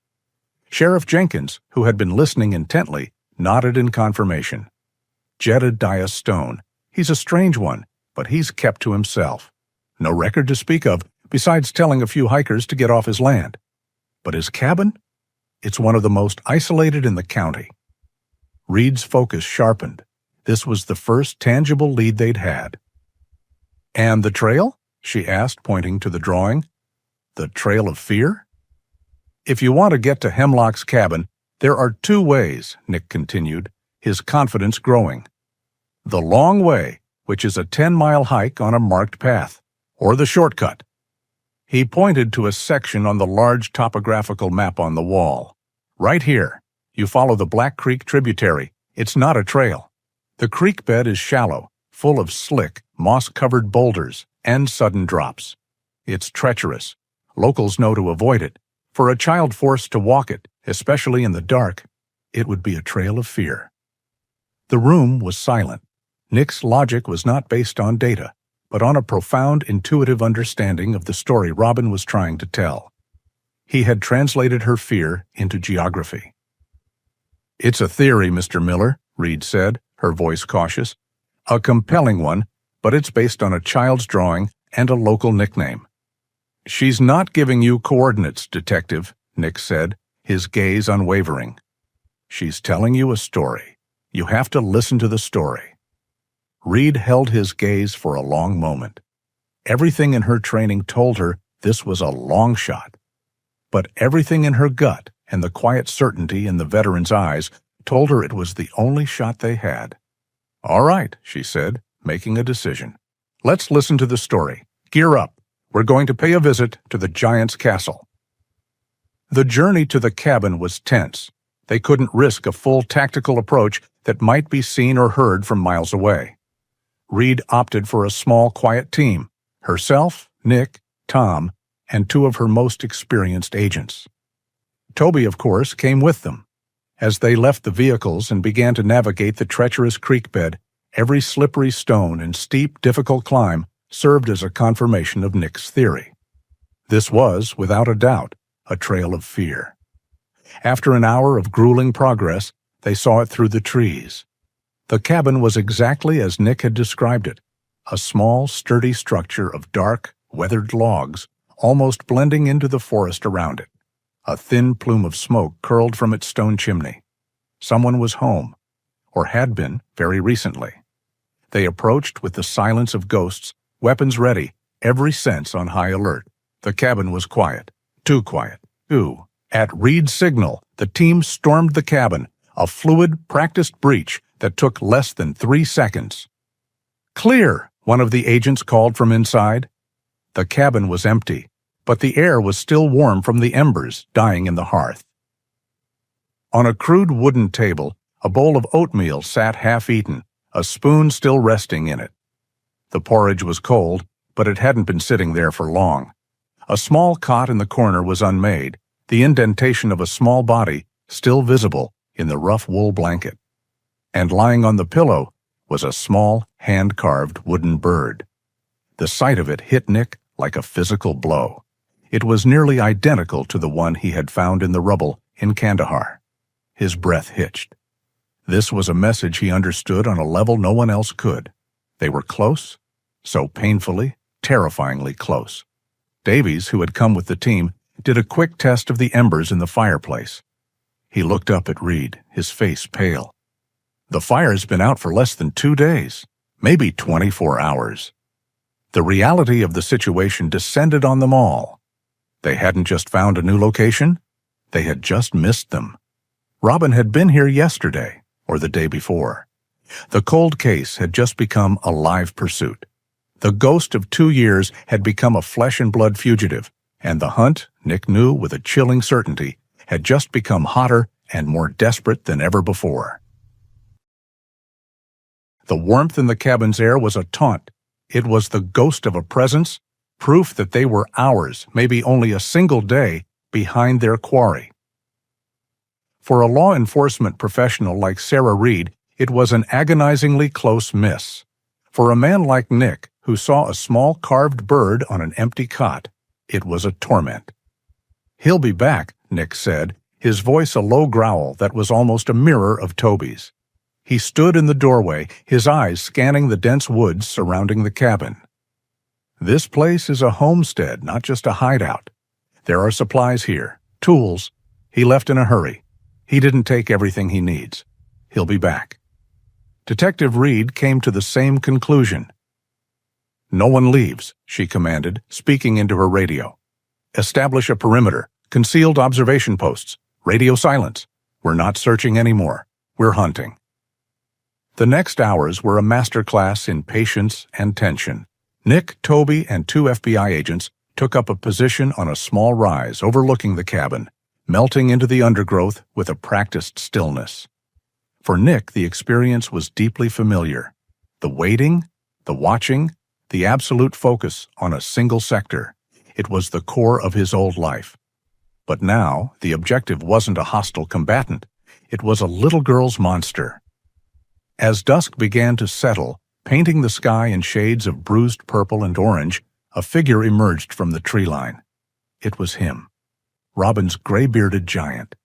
Sheriff Jenkins, who had been listening intently, nodded in confirmation. Jedediah Stone. He's a strange one, but he's kept to himself. No record to speak of, besides telling a few hikers to get off his land. But his cabin? It's one of the most isolated in the county. Reed's focus sharpened. This was the first tangible lead they'd had. And the trail? She asked, pointing to the drawing. The trail of fear? If you want to get to Hemlock's cabin, there are 2 ways, Nick continued, his confidence growing. The long way, which is a 10-mile hike on a marked path, or the shortcut. He pointed to a section on the large topographical map on the wall. Right here, you follow the Black Creek tributary. It's not a trail. The creek bed is shallow, full of slick, moss-covered boulders and sudden drops. It's treacherous. Locals know to avoid it. For a child forced to walk it, especially in the dark, it would be a trail of fear. The room was silent. Nick's logic was not based on data, but on a profound intuitive understanding of the story Robin was trying to tell. He had translated her fear into geography. It's a theory, Mr. Miller, Reed said, her voice cautious. A compelling one, but it's based on a child's drawing and a local nickname. She's not giving you coordinates, Detective, Nick said, his gaze unwavering. She's telling you a story. You have to listen to the story. Reed held his gaze for a long moment. Everything in her training told her this was a long shot. But everything in her gut and the quiet certainty in the veteran's eyes told her it was the only shot they had. All right, she said, making a decision. Let's listen to the story. Gear up. We're going to pay a visit to the giant's castle. The journey to the cabin was tense. They couldn't risk a full tactical approach that might be seen or heard from miles away. Reed opted for a small, quiet team, herself, Nick, Tom, and 2 of her most experienced agents. Toby, of course, came with them. As they left the vehicles and began to navigate the treacherous creek bed, every slippery stone and steep, difficult climb served as a confirmation of Nick's theory. This was, without a doubt, a trail of fear. After an hour of grueling progress, they saw it through the trees. The cabin was exactly as Nick had described it, a small, sturdy structure of dark, weathered logs, almost blending into the forest around it. A thin plume of smoke curled from its stone chimney. Someone was home, or had been very recently. They approached with the silence of ghosts, weapons ready, every sense on high alert. The cabin was quiet, too quiet. At Reed's signal, the team stormed the cabin, a fluid, practiced breach that took less than 3 seconds. Clear, one of the agents called from inside. The cabin was empty, but the air was still warm from the embers dying in the hearth. On a crude wooden table, a bowl of oatmeal sat half-eaten, a spoon still resting in it. The porridge was cold, but it hadn't been sitting there for long. A small cot in the corner was unmade, the indentation of a small body still visible in the rough wool blanket. And lying on the pillow was a small, hand-carved wooden bird. The sight of it hit Nick like a physical blow. It was nearly identical to the one he had found in the rubble in Kandahar. His breath hitched. This was a message he understood on a level no one else could. They were close, so painfully, terrifyingly close. Davies, who had come with the team, did a quick test of the embers in the fireplace. He looked up at Reed, his face pale. The fire's been out for less than 2 days, maybe 24 hours. The reality of the situation descended on them all. They hadn't just found a new location, they had just missed them. Robin had been here yesterday, or the day before. The cold case had just become a live pursuit. The ghost of 2 years had become a flesh-and-blood fugitive, and the hunt, Nick knew with a chilling certainty, had just become hotter and more desperate than ever before. The warmth in the cabin's air was a taunt. It was the ghost of a presence, proof that they were hours, maybe only a single day, behind their quarry. For a law enforcement professional like Sarah Reed, it was an agonizingly close miss. For a man like Nick, who saw a small carved bird on an empty cot, it was a torment. "He'll be back," Nick said, his voice a low growl that was almost a mirror of Toby's. He stood in the doorway, his eyes scanning the dense woods surrounding the cabin. "This place is a homestead, not just a hideout. There are supplies here, tools. He left in a hurry. He didn't take everything he needs. He'll be back." Detective Reed came to the same conclusion. "No one leaves," she commanded, speaking into her radio. "Establish a perimeter, concealed observation posts, radio silence. We're not searching anymore. We're hunting." The next hours were a masterclass in patience and tension. Nick, Toby, and 2 FBI agents took up a position on a small rise overlooking the cabin, melting into the undergrowth with a practiced stillness. For Nick, the experience was deeply familiar. The waiting, the watching, the absolute focus on a single sector. It was the core of his old life. But now, the objective wasn't a hostile combatant. It was a little girl's monster. As dusk began to settle, painting the sky in shades of bruised purple and orange, a figure emerged from the tree line. It was him, Robin's gray-bearded giant.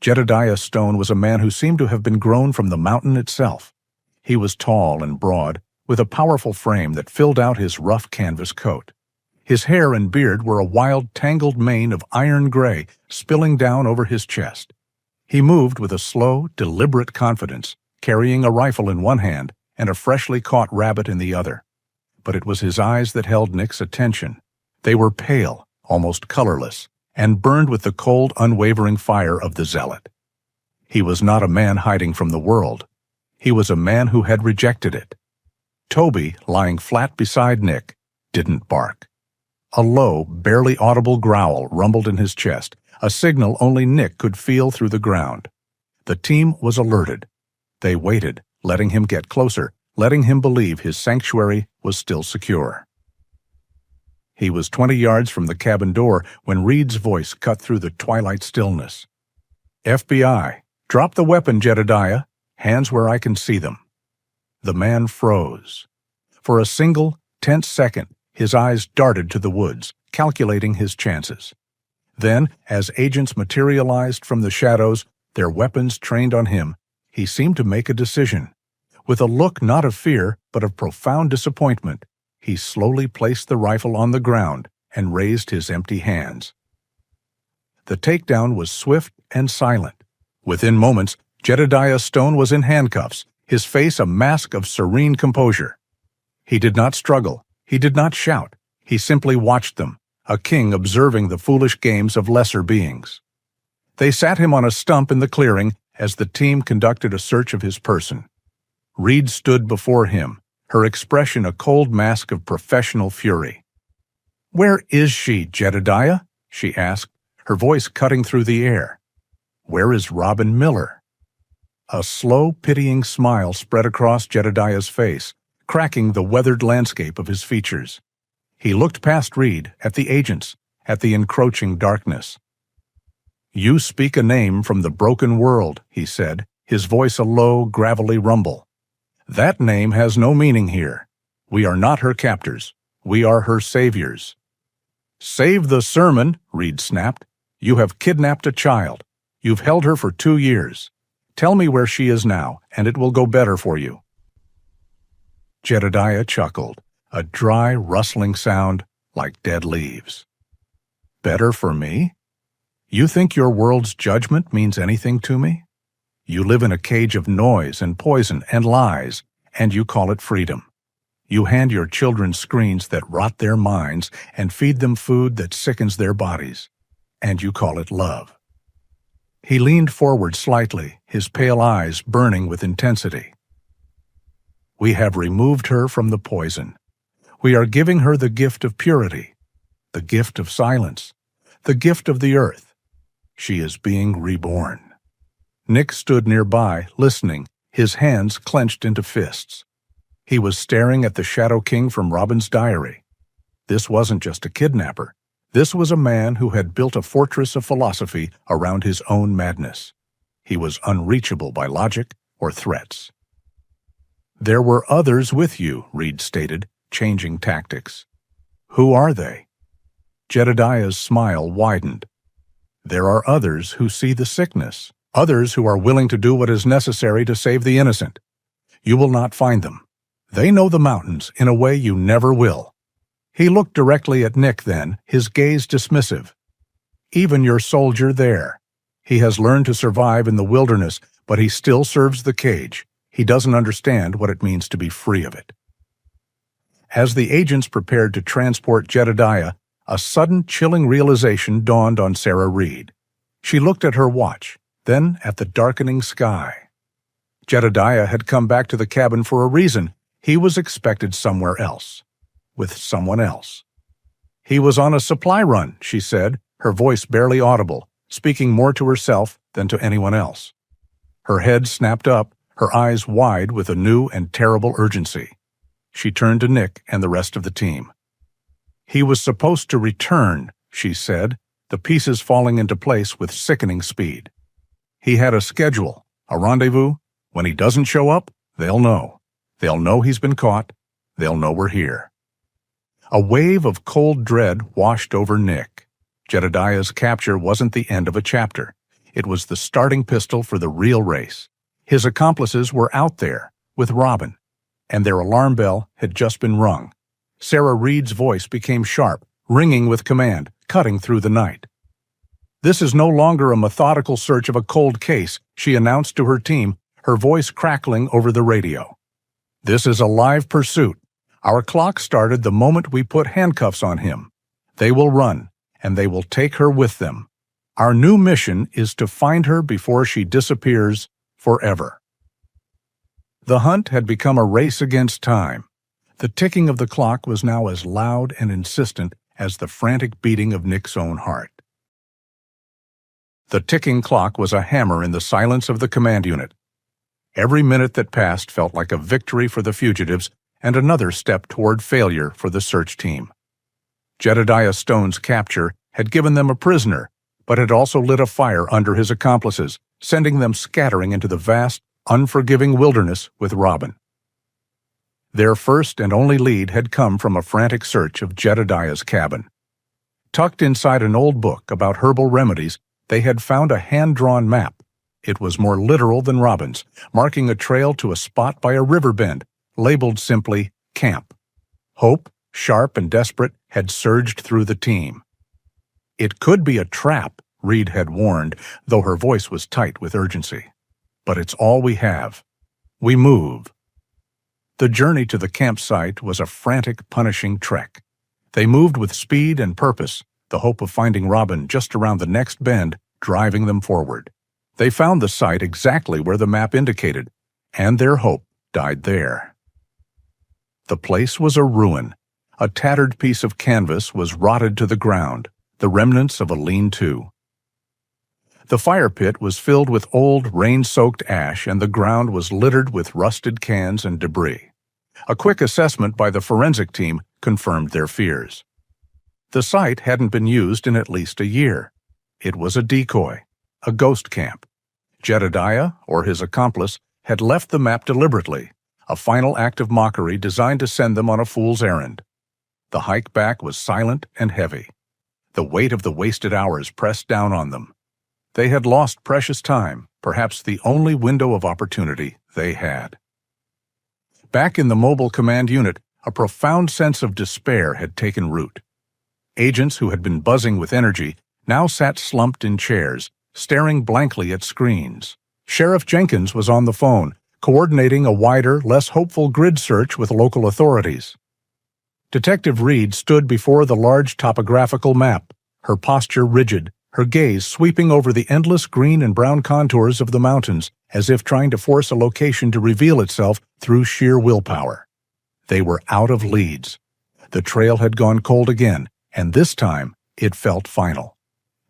Jedediah Stone was a man who seemed to have been grown from the mountain itself. He was tall and broad, with a powerful frame that filled out his rough canvas coat. His hair and beard were a wild, tangled mane of iron gray spilling down over his chest. He moved with a slow, deliberate confidence, carrying a rifle in one hand and a freshly caught rabbit in the other. But it was his eyes that held Nick's attention. They were pale, almost colorless, and burned with the cold, unwavering fire of the zealot. He was not a man hiding from the world. He was a man who had rejected it. Toby, lying flat beside Nick, didn't bark. A low, barely audible growl rumbled in his chest, a signal only Nick could feel through the ground. The team was alerted. They waited, letting him get closer, letting him believe his sanctuary was still secure. He was 20 yards from the cabin door when Reed's voice cut through the twilight stillness. "FBI, drop the weapon, Jedediah. Hands where I can see them." The man froze. For a single, tense second, his eyes darted to the woods, calculating his chances. Then, as agents materialized from the shadows, their weapons trained on him, he seemed to make a decision. With a look not of fear, but of profound disappointment, he slowly placed the rifle on the ground and raised his empty hands. The takedown was swift and silent. Within moments, Jedediah Stone was in handcuffs, his face a mask of serene composure. He did not struggle. He did not shout. He simply watched them, a king observing the foolish games of lesser beings. They sat him on a stump in the clearing as the team conducted a search of his person. Reed stood before him, her expression a cold mask of professional fury. "Where is she, Jedediah?" she asked, her voice cutting through the air. "Where is Robin Miller?" A slow, pitying smile spread across Jedediah's face, cracking the weathered landscape of his features. He looked past Reed, at the agents, at the encroaching darkness. "You speak a name from the broken world," he said, his voice a low, gravelly rumble. "That name has no meaning here. We are not her captors. We are her saviors." "Save the sermon," Reed snapped. "You have kidnapped a child. You've held her for 2 years. Tell me where she is now, and it will go better for you." Jedediah chuckled, a dry, rustling sound like dead leaves. "Better for me? You think your world's judgment means anything to me? You live in a cage of noise and poison and lies, and you call it freedom. You hand your children screens that rot their minds and feed them food that sickens their bodies, and you call it love." He leaned forward slightly, his pale eyes burning with intensity. "We have removed her from the poison. We are giving her the gift of purity, the gift of silence, the gift of the earth. She is being reborn." Nick stood nearby, listening, his hands clenched into fists. He was staring at the Shadow King from Robin's diary. This wasn't just a kidnapper. This was a man who had built a fortress of philosophy around his own madness. He was unreachable by logic or threats. "There were others with you," Reed stated, changing tactics. "Who are they?" Jedediah's smile widened. "There are others who see the sickness, others who are willing to do what is necessary to save the innocent. You will not find them. They know the mountains in a way you never will." He looked directly at Nick then, his gaze dismissive. "Even your soldier there. He has learned to survive in the wilderness, but he still serves the cage. He doesn't understand what it means to be free of it." As the agents prepared to transport Jedediah, a sudden chilling realization dawned on Sarah Reed. She looked at her watch, then at the darkening sky. Jedediah had come back to the cabin for a reason. He was expected somewhere else, with someone else. "He was on a supply run," she said, her voice barely audible, speaking more to herself than to anyone else. Her head snapped up, her eyes wide with a new and terrible urgency. She turned to Nick and the rest of the team. "He was supposed to return," she said, the pieces falling into place with sickening speed. "He had a schedule, a rendezvous. When he doesn't show up, they'll know. They'll know he's been caught. They'll know we're here." A wave of cold dread washed over Nick. Jedediah's capture wasn't the end of a chapter. It was the starting pistol for the real race. His accomplices were out there, with Robin, and their alarm bell had just been rung. Sarah Reed's voice became sharp, ringing with command, cutting through the night. "This is no longer a methodical search of a cold case," she announced to her team, her voice crackling over the radio. "This is a live pursuit. Our clock started the moment we put handcuffs on him. They will run, and they will take her with them. Our new mission is to find her before she disappears forever." The hunt had become a race against time. The ticking of the clock was now as loud and insistent as the frantic beating of Nick's own heart. The ticking clock was a hammer in the silence of the command unit. Every minute that passed felt like a victory for the fugitives and another step toward failure for the search team. Jedediah Stone's capture had given them a prisoner, but had also lit a fire under his accomplices, sending them scattering into the vast, unforgiving wilderness with Robin. Their first and only lead had come from a frantic search of Jedediah's cabin. Tucked inside an old book about herbal remedies, they had found a hand-drawn map. It was more literal than Robin's, marking a trail to a spot by a river bend, labeled simply Camp. Hope, sharp and desperate, had surged through the team. "It could be a trap," Reed had warned, though her voice was tight with urgency. "But it's all we have. We move." The journey to the campsite was a frantic, punishing trek. They moved with speed and purpose, the hope of finding Robin just around the next bend, driving them forward. They found the site exactly where the map indicated, and their hope died there. The place was a ruin. A tattered piece of canvas was rotted to the ground, the remnants of a lean-to. The fire pit was filled with old, rain-soaked ash, and the ground was littered with rusted cans and debris. A quick assessment by the forensic team confirmed their fears. The site hadn't been used in at least a year. It was a decoy, a ghost camp. Jedediah, or his accomplice, had left the map deliberately, a final act of mockery designed to send them on a fool's errand. The hike back was silent and heavy. The weight of the wasted hours pressed down on them. They had lost precious time, perhaps the only window of opportunity they had. Back in the mobile command unit, a profound sense of despair had taken root. Agents who had been buzzing with energy now sat slumped in chairs, staring blankly at screens. Sheriff Jenkins was on the phone, coordinating a wider, less hopeful grid search with local authorities. Detective Reed stood before the large topographical map, her posture rigid, her gaze sweeping over the endless green and brown contours of the mountains, as if trying to force a location to reveal itself through sheer willpower. They were out of leads. The trail had gone cold again, and this time it felt final.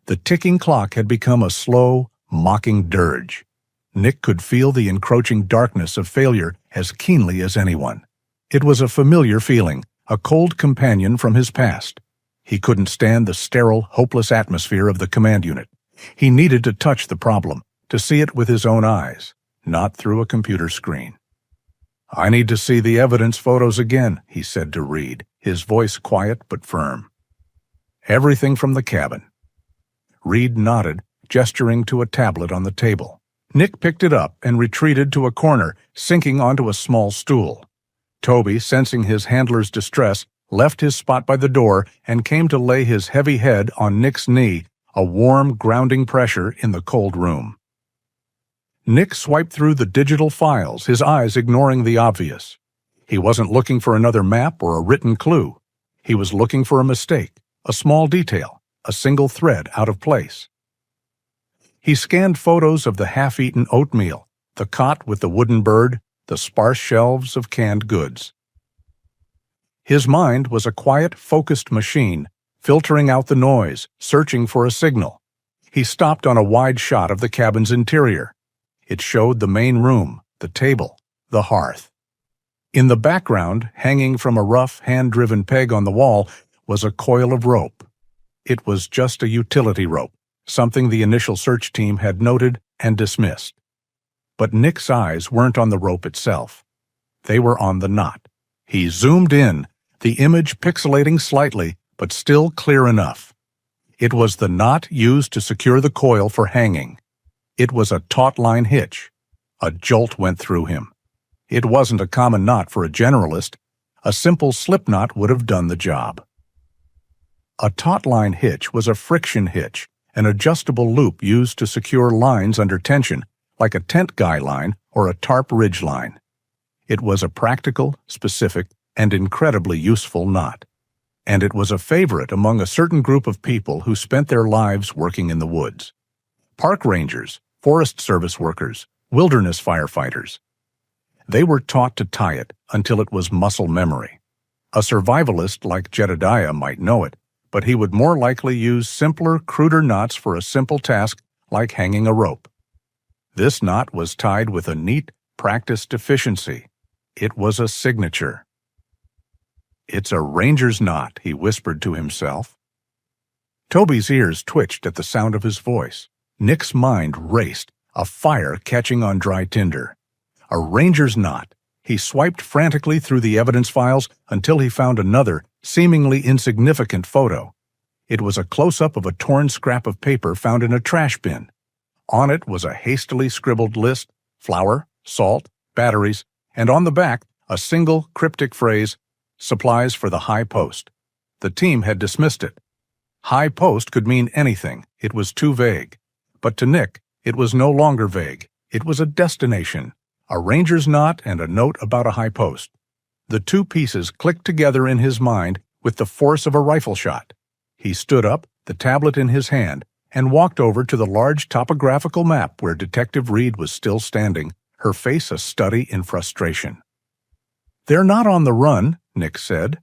The ticking clock had become a slow, mocking dirge. Nick could feel the encroaching darkness of failure as keenly as anyone. It was a familiar feeling, a cold companion from his past. He couldn't stand the sterile, hopeless atmosphere of the command unit. He needed to touch the problem, to see it with his own eyes, not through a computer screen. "I need to see the evidence photos again," he said to Reed, his voice quiet but firm. "Everything from the cabin." Reed nodded, gesturing to a tablet on the table. Nick picked it up and retreated to a corner, sinking onto a small stool. Toby, sensing his handler's distress, left his spot by the door and came to lay his heavy head on Nick's knee, a warm, grounding pressure in the cold room. Nick swiped through the digital files, his eyes ignoring the obvious. He wasn't looking for another map or a written clue. He was looking for a mistake, a small detail, a single thread out of place. He scanned photos of the half-eaten oatmeal, the cot with the wooden bird, the sparse shelves of canned goods. His mind was a quiet, focused machine, filtering out the noise, searching for a signal. He stopped on a wide shot of the cabin's interior. It showed the main room, the table, the hearth. In the background, hanging from a rough, hand-driven peg on the wall, was a coil of rope. It was just a utility rope, something the initial search team had noted and dismissed. But Nick's eyes weren't on the rope itself. They were on the knot. He zoomed in, the image pixelating slightly, but still clear enough. It was the knot used to secure the coil for hanging. It was a taut-line hitch. A jolt went through him. It wasn't a common knot for a generalist. A simple slip knot would have done the job. A taut-line hitch was a friction hitch, an adjustable loop used to secure lines under tension, like a tent guy line or a tarp ridge line. It was a practical, specific, and incredibly useful knot. And it was a favorite among a certain group of people who spent their lives working in the woods. Park rangers, Forest Service workers, wilderness firefighters. They were taught to tie it until it was muscle memory. A survivalist like Jedediah might know it, but he would more likely use simpler, cruder knots for a simple task like hanging a rope. This knot was tied with a neat, practiced efficiency. It was a signature. "It's a ranger's knot," he whispered to himself. Toby's ears twitched at the sound of his voice. Nick's mind raced, a fire catching on dry tinder. A ranger's knot. He swiped frantically through the evidence files until he found another, seemingly insignificant photo. It was a close-up of a torn scrap of paper found in a trash bin. On it was a hastily scribbled list: flour, salt, batteries, and on the back, a single cryptic phrase: supplies for the high post. The team had dismissed it. High post could mean anything. It was too vague. But to Nick, it was no longer vague. It was a destination, a ranger's knot and a note about a high post. The two pieces clicked together in his mind with the force of a rifle shot. He stood up, the tablet in his hand, and walked over to the large topographical map where Detective Reed was still standing, her face a study in frustration. "They're not on the run," Nick said.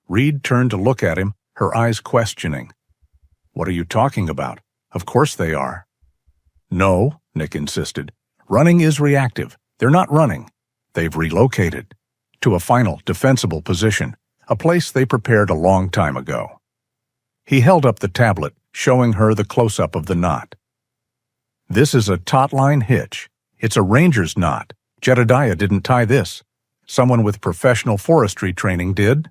Reed turned to look at him, her eyes questioning. "What are you talking about? Of course they are." "No," Nick insisted. "Running is reactive. They're not running. They've relocated to a final, defensible position, a place they prepared a long time ago." He held up the tablet, showing her the close-up of the knot. "This is a taut-line hitch. It's a ranger's knot. Jedediah didn't tie this. Someone with professional forestry training did."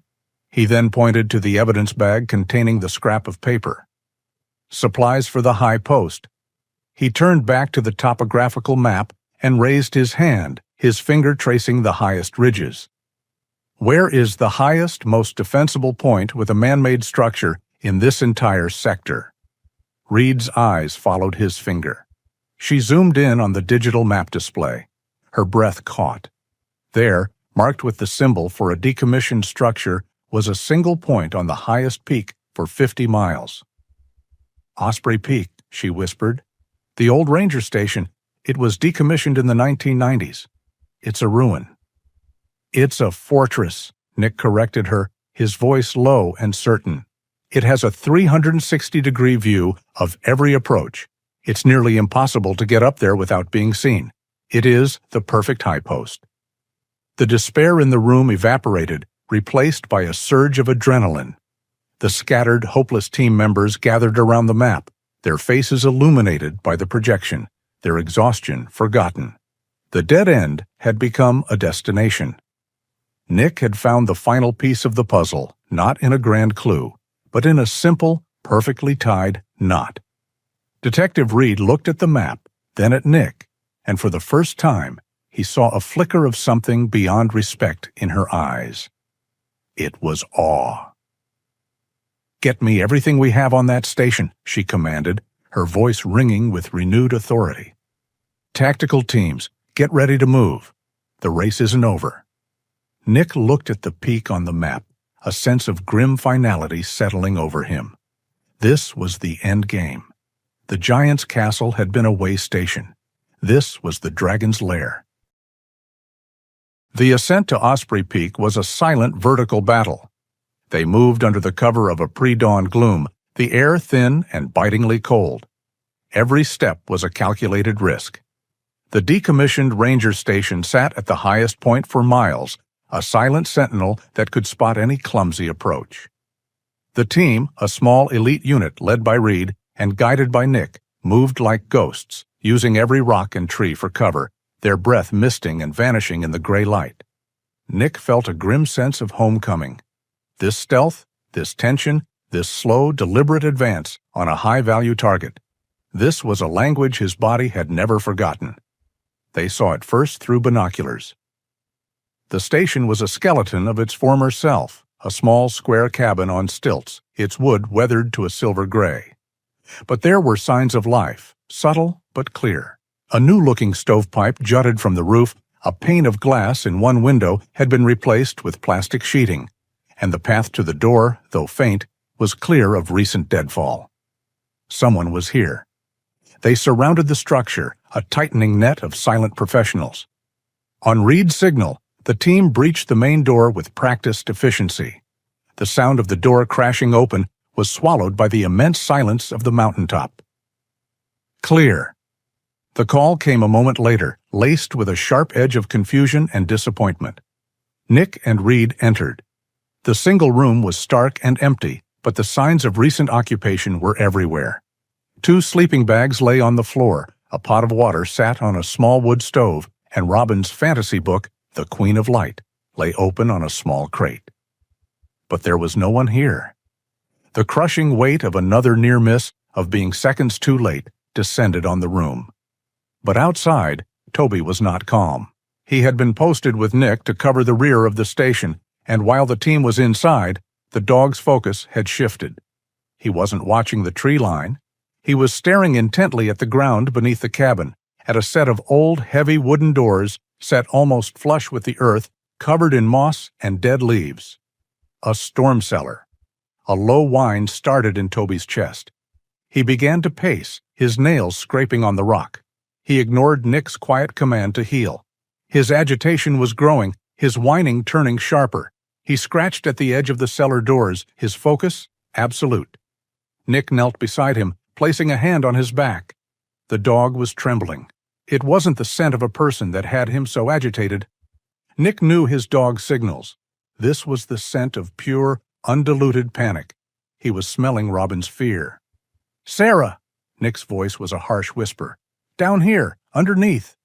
He then pointed to the evidence bag containing the scrap of paper. "Supplies for the high post." He turned back to the topographical map and raised his hand, his finger tracing the highest ridges. Where is the highest, most defensible point with a man-made structure in this entire sector? Reed's eyes followed his finger. She zoomed in on the digital map display. Her breath caught. There, marked with the symbol for a decommissioned structure, was a single point on the highest peak for 50 miles. Osprey Peak, she whispered. The old ranger station. It was decommissioned in the 1990s. It's a ruin. It's a fortress, Nick corrected her, his voice low and certain. It has a 360-degree view of every approach. It's nearly impossible to get up there without being seen. It is the perfect high post. The despair in the room evaporated, replaced by a surge of adrenaline. The scattered, hopeless team members gathered around the map, their faces illuminated by the projection, their exhaustion forgotten. The dead end had become a destination. Nick had found the final piece of the puzzle, not in a grand clue, but in a simple, perfectly tied knot. Detective Reed looked at the map, then at Nick, and for the first time, he saw a flicker of something beyond respect in her eyes. It was awe. "Get me everything we have on that station," she commanded, her voice ringing with renewed authority. "Tactical teams, get ready to move. The race isn't over." Nick looked at the peak on the map, a sense of grim finality settling over him. This was the end game. The giant's castle had been a way station. This was the dragon's lair. The ascent to Osprey Peak was a silent vertical battle. They moved under the cover of a pre-dawn gloom, the air thin and bitingly cold. Every step was a calculated risk. The decommissioned ranger station sat at the highest point for miles, a silent sentinel that could spot any clumsy approach. The team, a small elite unit led by Reed and guided by Nick, moved like ghosts, using every rock and tree for cover, their breath misting and vanishing in the gray light. Nick felt a grim sense of homecoming. This stealth, this tension, this slow, deliberate advance on a high-value target. This was a language his body had never forgotten. They saw it first through binoculars. The station was a skeleton of its former self, a small square cabin on stilts, its wood weathered to a silver gray. But there were signs of life, subtle but clear. A new-looking stovepipe jutted from the roof, a pane of glass in one window had been replaced with plastic sheeting, and the path to the door, though faint, was clear of recent deadfall. Someone was here. They surrounded the structure, a tightening net of silent professionals. On Reed's signal, the team breached the main door with practiced efficiency. The sound of the door crashing open was swallowed by the immense silence of the mountaintop. Clear. The call came a moment later, laced with a sharp edge of confusion and disappointment. Nick and Reed entered. The single room was stark and empty, but the signs of recent occupation were everywhere. 2 sleeping bags lay on the floor, a pot of water sat on a small wood stove, and Robin's fantasy book, The Queen of Light, lay open on a small crate. But there was no one here. The crushing weight of another near miss, of being seconds too late, descended on the room. But outside, Toby was not calm. He had been posted with Nick to cover the rear of the station, and while the team was inside, the dog's focus had shifted. He wasn't watching the tree line. He was staring intently at the ground beneath the cabin, at a set of old, heavy wooden doors set almost flush with the earth, covered in moss and dead leaves. A storm cellar. A low whine started in Toby's chest. He began to pace, his nails scraping on the rock. He ignored Nick's quiet command to heel. His agitation was growing, his whining turning sharper. He scratched at the edge of the cellar doors, his focus absolute. Nick knelt beside him, placing a hand on his back. The dog was trembling. It wasn't the scent of a person that had him so agitated. Nick knew his dog's signals. This was the scent of pure, undiluted panic. He was smelling Robin's fear. "Sarah!" Nick's voice was a harsh whisper. "Down here, underneath."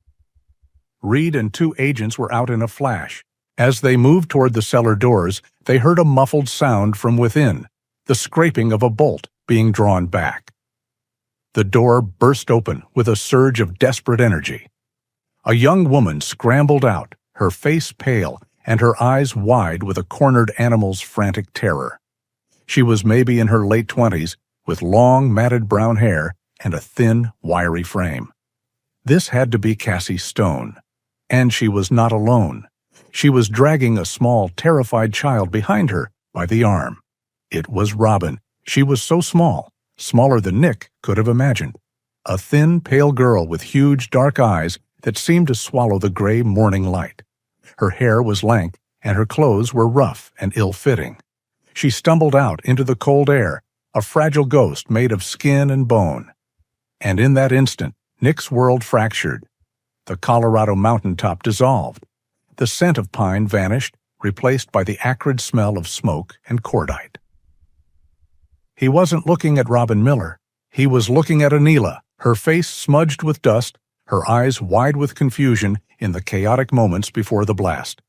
Reed and 2 agents were out in a flash. As they moved toward the cellar doors, they heard a muffled sound from within, the scraping of a bolt being drawn back. The door burst open with a surge of desperate energy. A young woman scrambled out, her face pale and her eyes wide with a cornered animal's frantic terror. She was maybe in her late 20s, with long, matted brown hair and a thin, wiry frame. This had to be Cassie Stone. And she was not alone. She was dragging a small, terrified child behind her by the arm. It was Robin. She was so small, smaller than Nick could have imagined. A thin, pale girl with huge, dark eyes that seemed to swallow the gray morning light. Her hair was lank, and her clothes were rough and ill-fitting. She stumbled out into the cold air, a fragile ghost made of skin and bone. And in that instant, Nick's world fractured. The Colorado mountaintop dissolved. The scent of pine vanished, replaced by the acrid smell of smoke and cordite. He wasn't looking at Robin Miller. He was looking at Anila, her face smudged with dust, her eyes wide with confusion in the chaotic moments before the blast.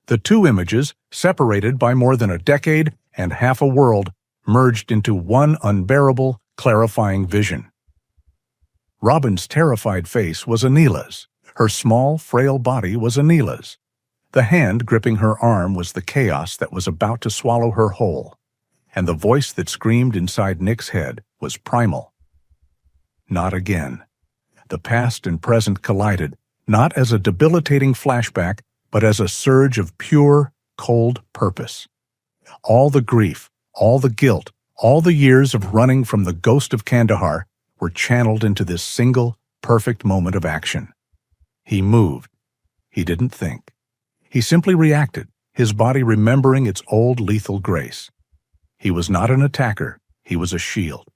The two images, separated by more than a decade and half a world, merged into one unbearable, clarifying vision. Robin's terrified face was Anila's. Her small, frail body was Anila's. The hand gripping her arm was the chaos that was about to swallow her whole. And the voice that screamed inside Nick's head was primal. Not again. The past and present collided, not as a debilitating flashback, but as a surge of pure, cold purpose. All the grief, all the guilt, all the years of running from the ghost of Kandahar were channeled into this single, perfect moment of action. He moved. He didn't think. He simply reacted, his body remembering its old lethal grace. He was not an attacker, he was a shield.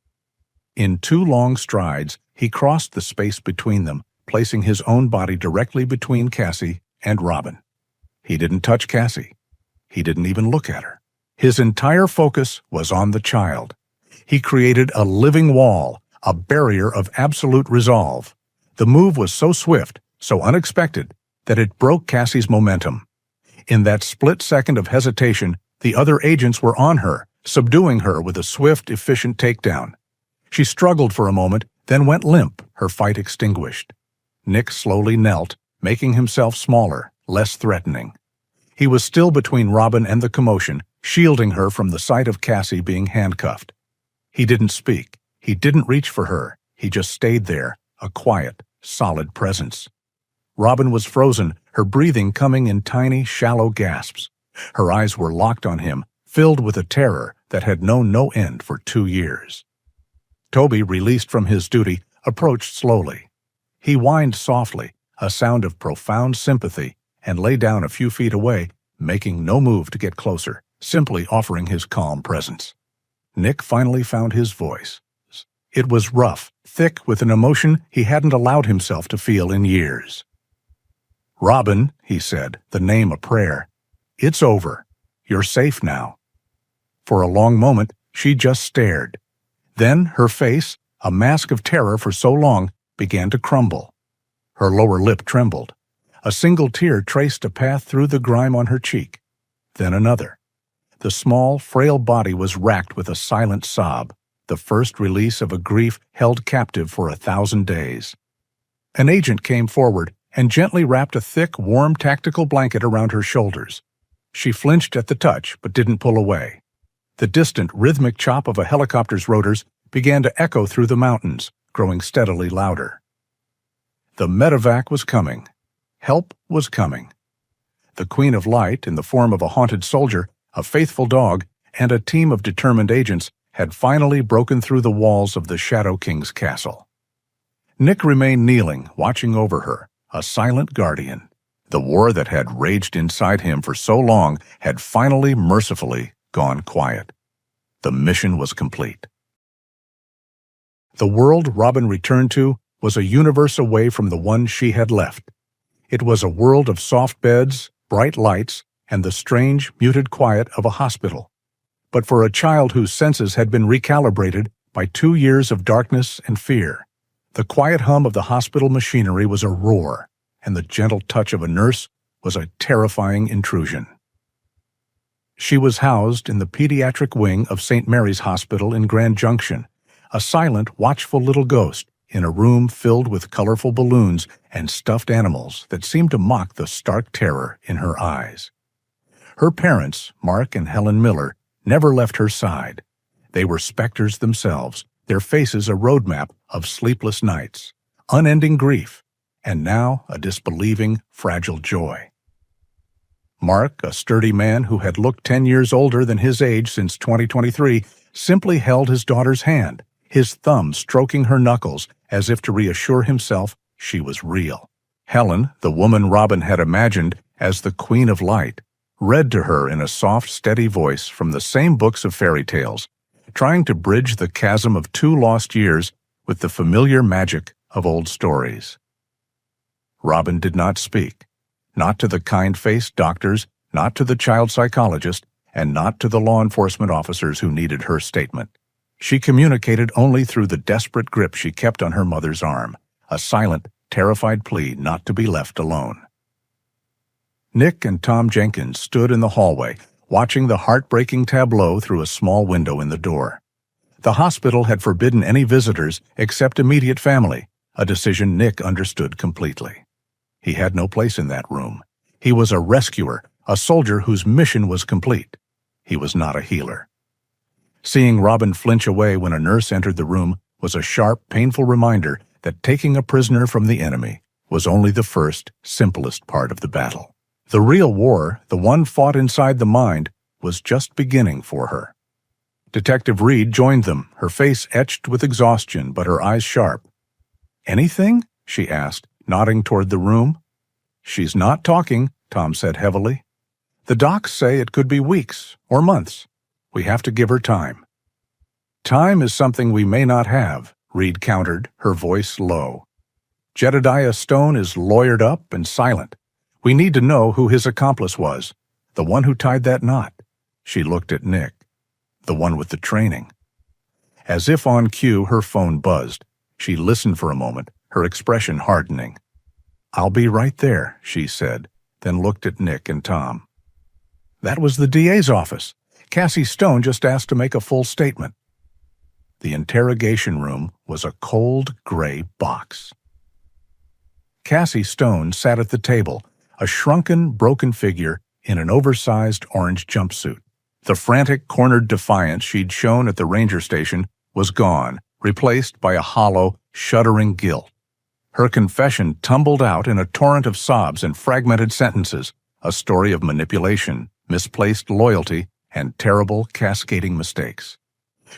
In 2 long strides, he crossed the space between them, placing his own body directly between Cassie and Robin. He didn't touch Cassie. He didn't even look at her. His entire focus was on the child. He created a living wall, a barrier of absolute resolve. The move was so swift, so unexpected, that it broke Cassie's momentum. In that split second of hesitation, the other agents were on her, subduing her with a swift, efficient takedown. She struggled for a moment, then went limp, her fight extinguished. Nick slowly knelt, making himself smaller, less threatening. He was still between Robin and the commotion, shielding her from the sight of Cassie being handcuffed. He didn't speak. He didn't reach for her. He just stayed there, a quiet, solid presence. Robin was frozen, her breathing coming in tiny, shallow gasps. Her eyes were locked on him, filled with a terror that had known no end for 2 years. Toby, released from his duty, approached slowly. He whined softly, a sound of profound sympathy, and lay down a few feet away, making no move to get closer, simply offering his calm presence. Nick finally found his voice. It was rough, thick with an emotion he hadn't allowed himself to feel in years. "Robin," he said, the name a prayer. "It's over. You're safe now." For a long moment, she just stared. Then her face, a mask of terror for so long, began to crumble. Her lower lip trembled. A single tear traced a path through the grime on her cheek. Then another. The small, frail body was racked with a silent sob, the first release of a grief held captive for 1,000 days. An agent came forward and gently wrapped a thick, warm tactical blanket around her shoulders. She flinched at the touch, but didn't pull away. The distant, rhythmic chop of a helicopter's rotors began to echo through the mountains, growing steadily louder. The medevac was coming. Help was coming. The Queen of Light, in the form of a haunted soldier, a faithful dog, and a team of determined agents, had finally broken through the walls of the Shadow King's castle. Nick remained kneeling, watching over her, a silent guardian. The war that had raged inside him for so long had finally, mercifully, gone quiet. The mission was complete. The world Robin returned to was a universe away from the one she had left. It was a world of soft beds, bright lights, and the strange, muted quiet of a hospital. But for a child whose senses had been recalibrated by 2 years of darkness and fear, the quiet hum of the hospital machinery was a roar, and the gentle touch of a nurse was a terrifying intrusion. She was housed in the pediatric wing of St. Mary's Hospital in Grand Junction, a silent, watchful little ghost in a room filled with colorful balloons and stuffed animals that seemed to mock the stark terror in her eyes. Her parents, Mark and Helen Miller, never left her side. They were specters themselves, their faces a roadmap of sleepless nights, unending grief, and now a disbelieving, fragile joy. Mark, a sturdy man who had looked 10 years older than his age since 2023, simply held his daughter's hand, his thumb stroking her knuckles as if to reassure himself she was real. Helen, the woman Robin had imagined as the Queen of Light, read to her in a soft, steady voice from the same books of fairy tales, trying to bridge the chasm of 2 lost years with the familiar magic of old stories. Robin did not speak, not to the kind-faced doctors, not to the child psychologist, and not to the law enforcement officers who needed her statement. She communicated only through the desperate grip she kept on her mother's arm, a silent, terrified plea not to be left alone. Nick and Tom Jenkins stood in the hallway, watching the heartbreaking tableau through a small window in the door. The hospital had forbidden any visitors except immediate family, a decision Nick understood completely. He had no place in that room. He was a rescuer, a soldier whose mission was complete. He was not a healer. Seeing Robin flinch away when a nurse entered the room was a sharp, painful reminder that taking a prisoner from the enemy was only the first, simplest part of the battle. The real war, the one fought inside the mind, was just beginning for her. Detective Reed joined them, her face etched with exhaustion but her eyes sharp. "Anything?" she asked, nodding toward the room. "She's not talking," Tom said heavily. "The docs say it could be weeks or months. We have to give her time." "Time is something we may not have," Reed countered, her voice low. "Jedediah Stone is lawyered up and silent. We need to know who his accomplice was, the one who tied that knot." She looked at Nick. "The one with the training." As if on cue, her phone buzzed. She listened for a moment, her expression hardening. "I'll be right there," she said, then looked at Nick and Tom. "That was the DA's office. Cassie Stone just asked to make a full statement." The interrogation room was a cold, gray box. Cassie Stone sat at the table, a shrunken, broken figure in an oversized orange jumpsuit. The frantic, cornered defiance she'd shown at the ranger station was gone, replaced by a hollow, shuddering guilt. Her confession tumbled out in a torrent of sobs and fragmented sentences, a story of manipulation, misplaced loyalty, and terrible, cascading mistakes.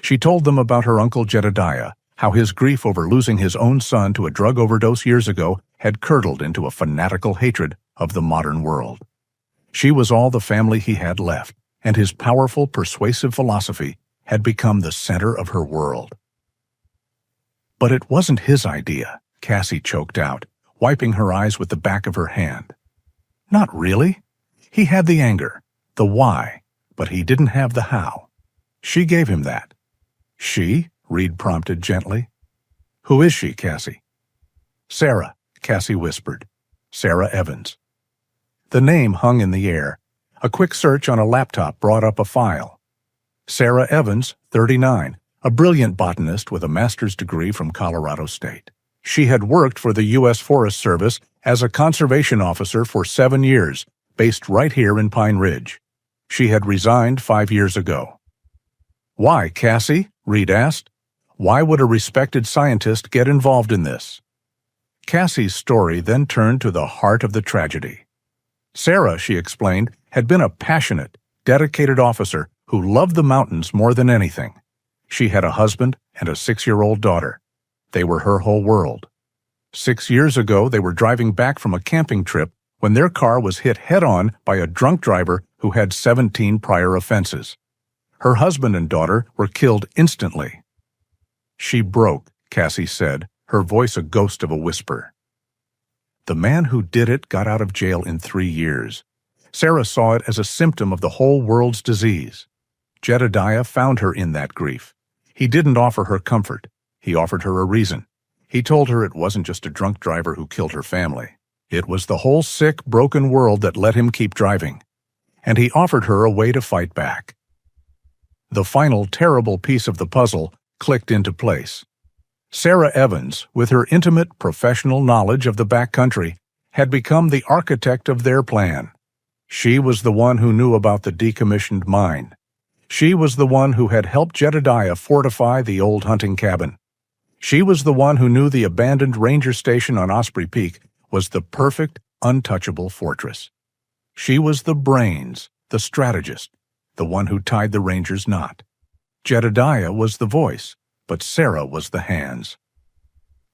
She told them about her uncle Jedediah, how his grief over losing his own son to a drug overdose years ago had curdled into a fanatical hatred of the modern world. She was all the family he had left, and his powerful, persuasive philosophy had become the center of her world. "But it wasn't his idea," Cassie choked out, wiping her eyes with the back of her hand. "Not really. He had the anger, the why, but he didn't have the how. She gave him that." "She?" Reed prompted gently. "Who is she, Cassie?" "Sarah," Cassie whispered. "Sarah Evans." The name hung in the air. A quick search on a laptop brought up a file. Sarah Evans, 39, a brilliant botanist with a master's degree from Colorado State. She had worked for the U.S. Forest Service as a conservation officer for 7 years, based right here in Pine Ridge. She had resigned 5 years ago. "Why, Cassie?" Reed asked. "Why would a respected scientist get involved in this?" Cassie's story then turned to the heart of the tragedy. Sarah, she explained, had been a passionate, dedicated officer who loved the mountains more than anything. She had a husband and a 6-year-old daughter. They were her whole world. 6 years ago, they were driving back from a camping trip when their car was hit head-on by a drunk driver who had 17 prior offenses. Her husband and daughter were killed instantly. "She broke," Cassie said, her voice a ghost of a whisper. "The man who did it got out of jail in 3 years. Sarah saw it as a symptom of the whole world's disease. Jedediah found her in that grief. He didn't offer her comfort. He offered her a reason. He told her it wasn't just a drunk driver who killed her family. It was the whole sick, broken world that let him keep driving. And he offered her a way to fight back." The final terrible piece of the puzzle clicked into place. Sarah Evans, with her intimate professional knowledge of the backcountry, had become the architect of their plan. She was the one who knew about the decommissioned mine. She was the one who had helped Jedediah fortify the old hunting cabin. She was the one who knew the abandoned ranger station on Osprey Peak was the perfect, untouchable fortress. She was the brains, the strategist, the one who tied the ranger's knot. Jedediah was the voice, but Sarah was the hands.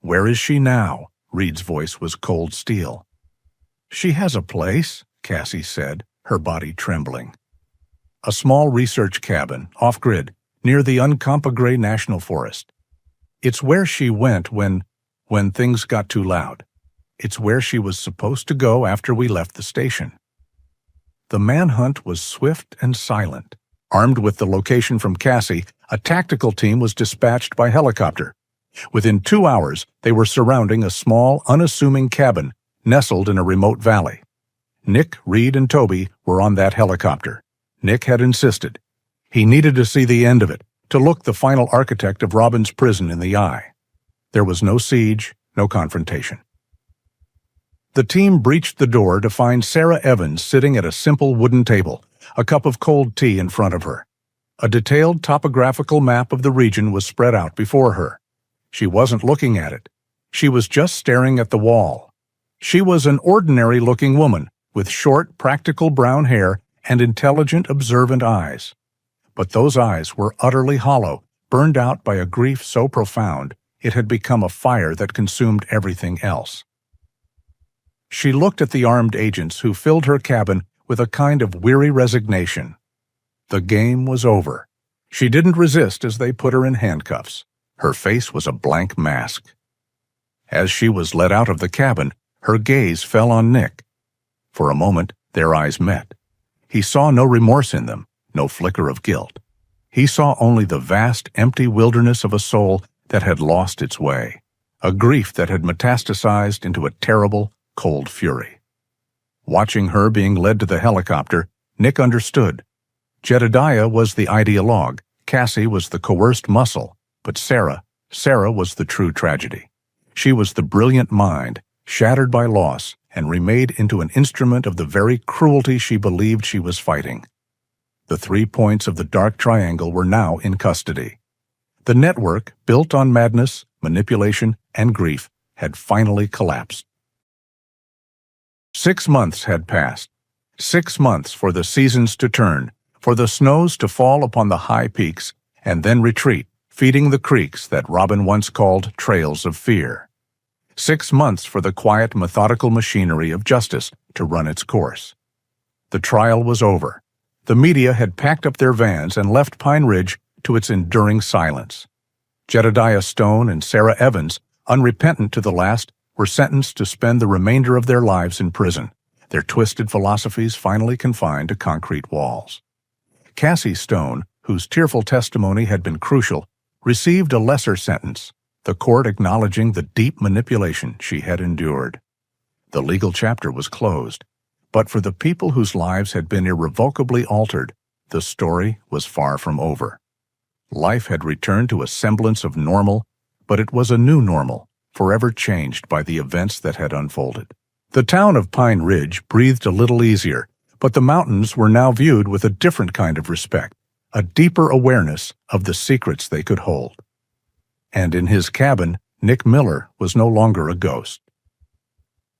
"Where is she now?" Reed's voice was cold steel. "She has a place," Cassie said, her body trembling. "A small research cabin, off-grid, near the Uncompahgre National Forest. It's where she went when things got too loud. It's where she was supposed to go after we left the station." The manhunt was swift and silent. Armed with the location from Cassie, a tactical team was dispatched by helicopter. Within 2 hours, they were surrounding a small, unassuming cabin nestled in a remote valley. Nick, Reed, and Toby were on that helicopter. Nick had insisted. He needed to see the end of it, to look the final architect of Robin's prison in the eye. There was no siege, no confrontation. The team breached the door to find Sarah Evans sitting at a simple wooden table, a cup of cold tea in front of her. A detailed topographical map of the region was spread out before her. She wasn't looking at it. She was just staring at the wall. She was an ordinary-looking woman, with short, practical brown hair and intelligent, observant eyes. But those eyes were utterly hollow, burned out by a grief so profound it had become a fire that consumed everything else. She looked at the armed agents who filled her cabin with a kind of weary resignation. The game was over. She didn't resist as they put her in handcuffs. Her face was a blank mask. As she was led out of the cabin, her gaze fell on Nick. For a moment, their eyes met. He saw no remorse in them, no flicker of guilt. He saw only the vast, empty wilderness of a soul that had lost its way, a grief that had metastasized into a terrible, cold fury. Watching her being led to the helicopter, Nick understood. Jedediah was the ideologue, Cassie was the coerced muscle, but Sarah was the true tragedy. She was the brilliant mind, shattered by loss, and remade into an instrument of the very cruelty she believed she was fighting. The 3 points of the dark triangle were now in custody. The network, built on madness, manipulation, and grief, had finally collapsed. 6 months had passed. 6 months for the seasons to turn, for the snows to fall upon the high peaks, and then retreat, feeding the creeks that Robin once called trails of fear. 6 months for the quiet, methodical machinery of justice to run its course. The trial was over. The media had packed up their vans and left Pine Ridge to its enduring silence. Jedediah Stone and Sarah Evans, unrepentant to the last, were sentenced to spend the remainder of their lives in prison, their twisted philosophies finally confined to concrete walls. Cassie Stone, whose tearful testimony had been crucial, received a lesser sentence, the court acknowledging the deep manipulation she had endured. The legal chapter was closed, but for the people whose lives had been irrevocably altered, the story was far from over. Life had returned to a semblance of normal, but it was a new normal, forever changed by the events that had unfolded. The town of Pine Ridge breathed a little easier, but the mountains were now viewed with a different kind of respect, a deeper awareness of the secrets they could hold. And in his cabin, Nick Miller was no longer a ghost.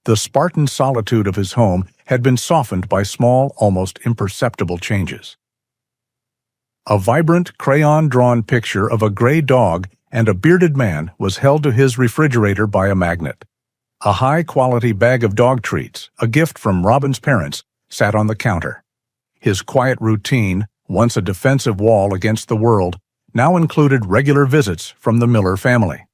The Spartan solitude of his home had been softened by small, almost imperceptible changes. A vibrant, crayon-drawn picture of a gray dog and a bearded man was held to his refrigerator by a magnet. A high-quality bag of dog treats, a gift from Robin's parents, sat on the counter. His quiet routine, once a defensive wall against the world, now included regular visits from the Miller family.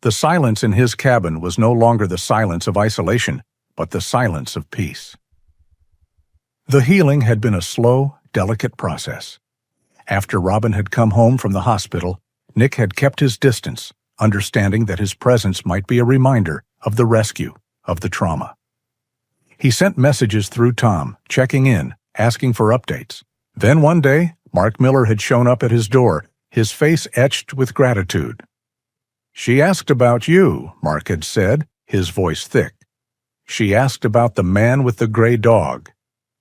The silence in his cabin was no longer the silence of isolation, but the silence of peace. The healing had been a slow, delicate process. After Robin had come home from the hospital, Nick had kept his distance, understanding that his presence might be a reminder of the rescue, of the trauma. He sent messages through Tom, checking in, asking for updates. Then one day, Mark Miller had shown up at his door, his face etched with gratitude. "She asked about you," Mark had said, his voice thick. "She asked about the man with the gray dog.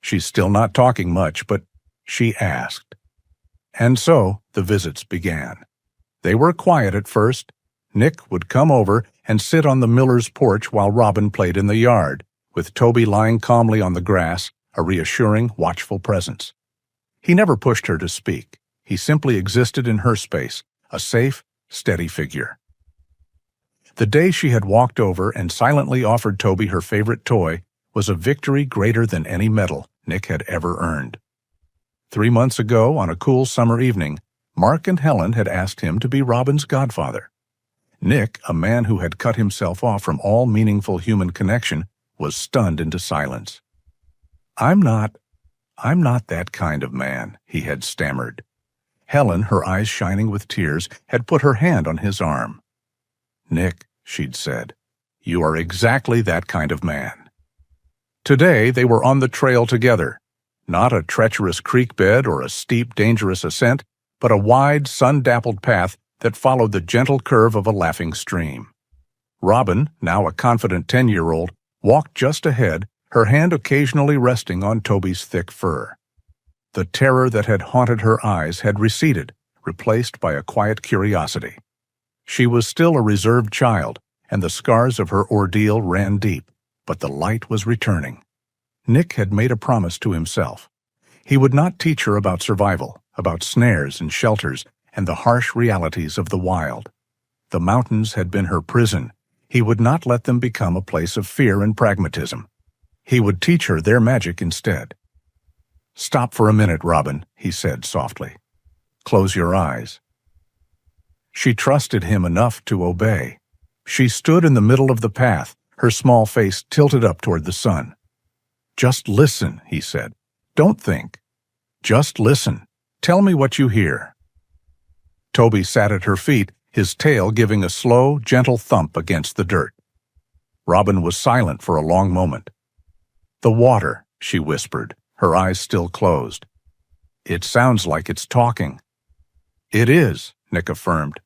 She's still not talking much, but she asked." And so the visits began. They were quiet at first. Nick would come over and sit on the Miller's porch while Robin played in the yard, with Toby lying calmly on the grass, a reassuring, watchful presence. He never pushed her to speak. He simply existed in her space, a safe, steady figure. The day she had walked over and silently offered Toby her favorite toy was a victory greater than any medal Nick had ever earned. 3 months ago, on a cool summer evening, Mark and Helen had asked him to be Robin's godfather. Nick, a man who had cut himself off from all meaningful human connection, was stunned into silence. I'm not that kind of man," he had stammered. Helen, her eyes shining with tears, had put her hand on his arm. "Nick," she'd said, "you are exactly that kind of man." Today they were on the trail together. Not a treacherous creek bed or a steep, dangerous ascent, but a wide, sun-dappled path that followed the gentle curve of a laughing stream. Robin, now a confident 10-year-old, walked just ahead, her hand occasionally resting on Toby's thick fur. The terror that had haunted her eyes had receded, replaced by a quiet curiosity. She was still a reserved child, and the scars of her ordeal ran deep, but the light was returning. Nick had made a promise to himself. He would not teach her about survival, about snares and shelters, and the harsh realities of the wild. The mountains had been her prison. He would not let them become a place of fear and pragmatism. He would teach her their magic instead. "Stop for a minute, Robin," he said softly. "Close your eyes." She trusted him enough to obey. She stood in the middle of the path, her small face tilted up toward the sun. "Just listen," he said. "Don't think. Just listen. Tell me what you hear." Toby sat at her feet, his tail giving a slow, gentle thump against the dirt. Robin was silent for a long moment. "The water," she whispered, her eyes still closed. "It sounds like it's talking." "It is," Nick affirmed.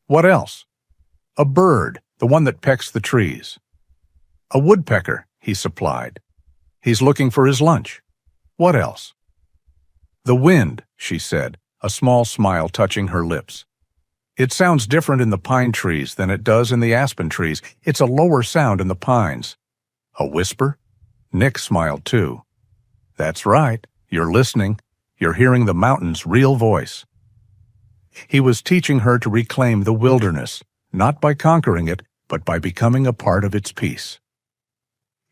"What else?" "A bird, the one that pecks the trees." "A woodpecker," he supplied. "He's looking for his lunch." "What else?" "The wind," she said, a small smile touching her lips. "It sounds different in the pine trees than it does in the aspen trees. It's a lower sound in the pines." "A whisper?" Nick smiled too. "That's right. You're listening. You're hearing the mountain's real voice." He was teaching her to reclaim the wilderness, not by conquering it, but by becoming a part of its peace.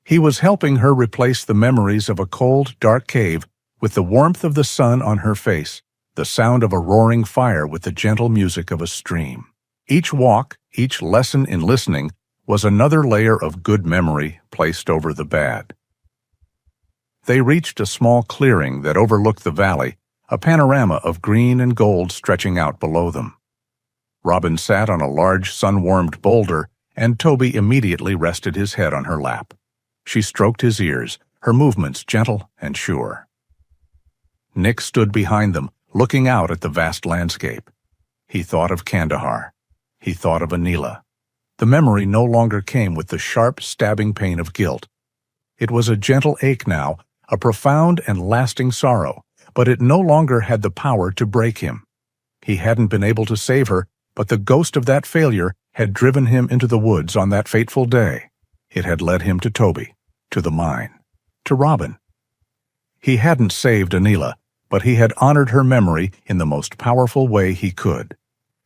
He was helping her replace the memories of a cold, dark cave with the warmth of the sun on her face, the sound of a roaring fire with the gentle music of a stream. Each walk, each lesson in listening, was another layer of good memory placed over the bad. They reached a small clearing that overlooked the valley, a panorama of green and gold stretching out below them. Robin sat on a large, sun-warmed boulder, and Toby immediately rested his head on her lap. She stroked his ears, her movements gentle and sure. Nick stood behind them, looking out at the vast landscape. He thought of Kandahar. He thought of Anila. The memory no longer came with the sharp, stabbing pain of guilt. It was a gentle ache now, a profound and lasting sorrow, but it no longer had the power to break him. He hadn't been able to save her, but the ghost of that failure had driven him into the woods on that fateful day. It had led him to Toby, to the mine, to Robin. He hadn't saved Anila, but he had honored her memory in the most powerful way he could.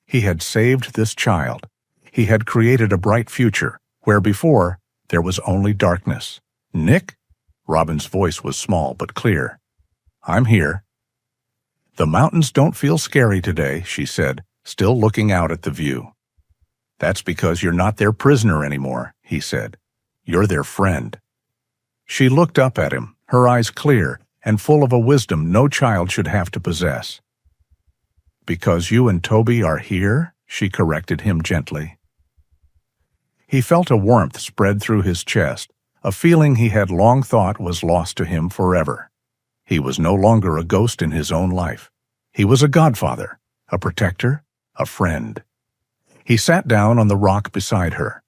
He had saved this child. He had created a bright future, where before there was only darkness. "Nick?" Robin's voice was small but clear. "I'm here." "The mountains don't feel scary today," she said, still looking out at the view. "That's because you're not their prisoner anymore," he said. "You're their friend." She looked up at him, her eyes clear and full of a wisdom no child should have to possess. "Because you and Toby are here?" she corrected him gently. He felt a warmth spread through his chest, a feeling he had long thought was lost to him forever. He was no longer a ghost in his own life. He was a godfather, a protector, a friend. He sat down on the rock beside her.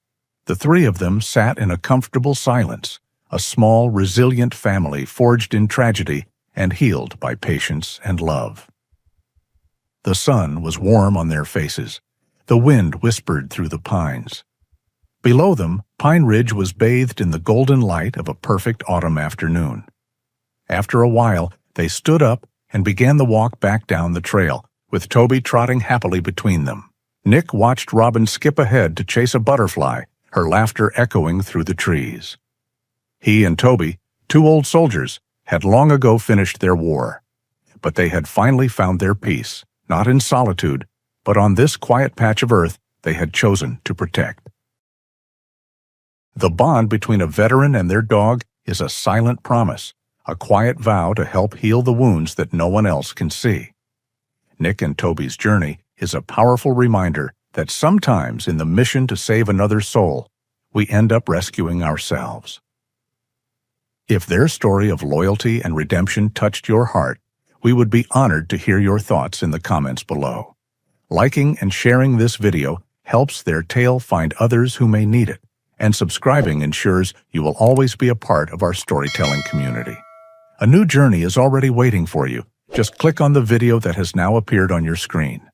The three of them sat in a comfortable silence, a small, resilient family forged in tragedy and healed by patience and love. The sun was warm on their faces. The wind whispered through the pines. Below them, Pine Ridge was bathed in the golden light of a perfect autumn afternoon. After a while, they stood up and began the walk back down the trail, with Toby trotting happily between them. Nick watched Robin skip ahead to chase a butterfly, her laughter echoing through the trees. He and Toby, two old soldiers, had long ago finished their war. But they had finally found their peace, not in solitude, but on this quiet patch of earth they had chosen to protect. The bond between a veteran and their dog is a silent promise, a quiet vow to help heal the wounds that no one else can see. Nick and Toby's journey is a powerful reminder that sometimes in the mission to save another soul, we end up rescuing ourselves. If their story of loyalty and redemption touched your heart, we would be honored to hear your thoughts in the comments below. Liking and sharing this video helps their tale find others who may need it, and subscribing ensures you will always be a part of our storytelling community. A new journey is already waiting for you. Just click on the video that has now appeared on your screen.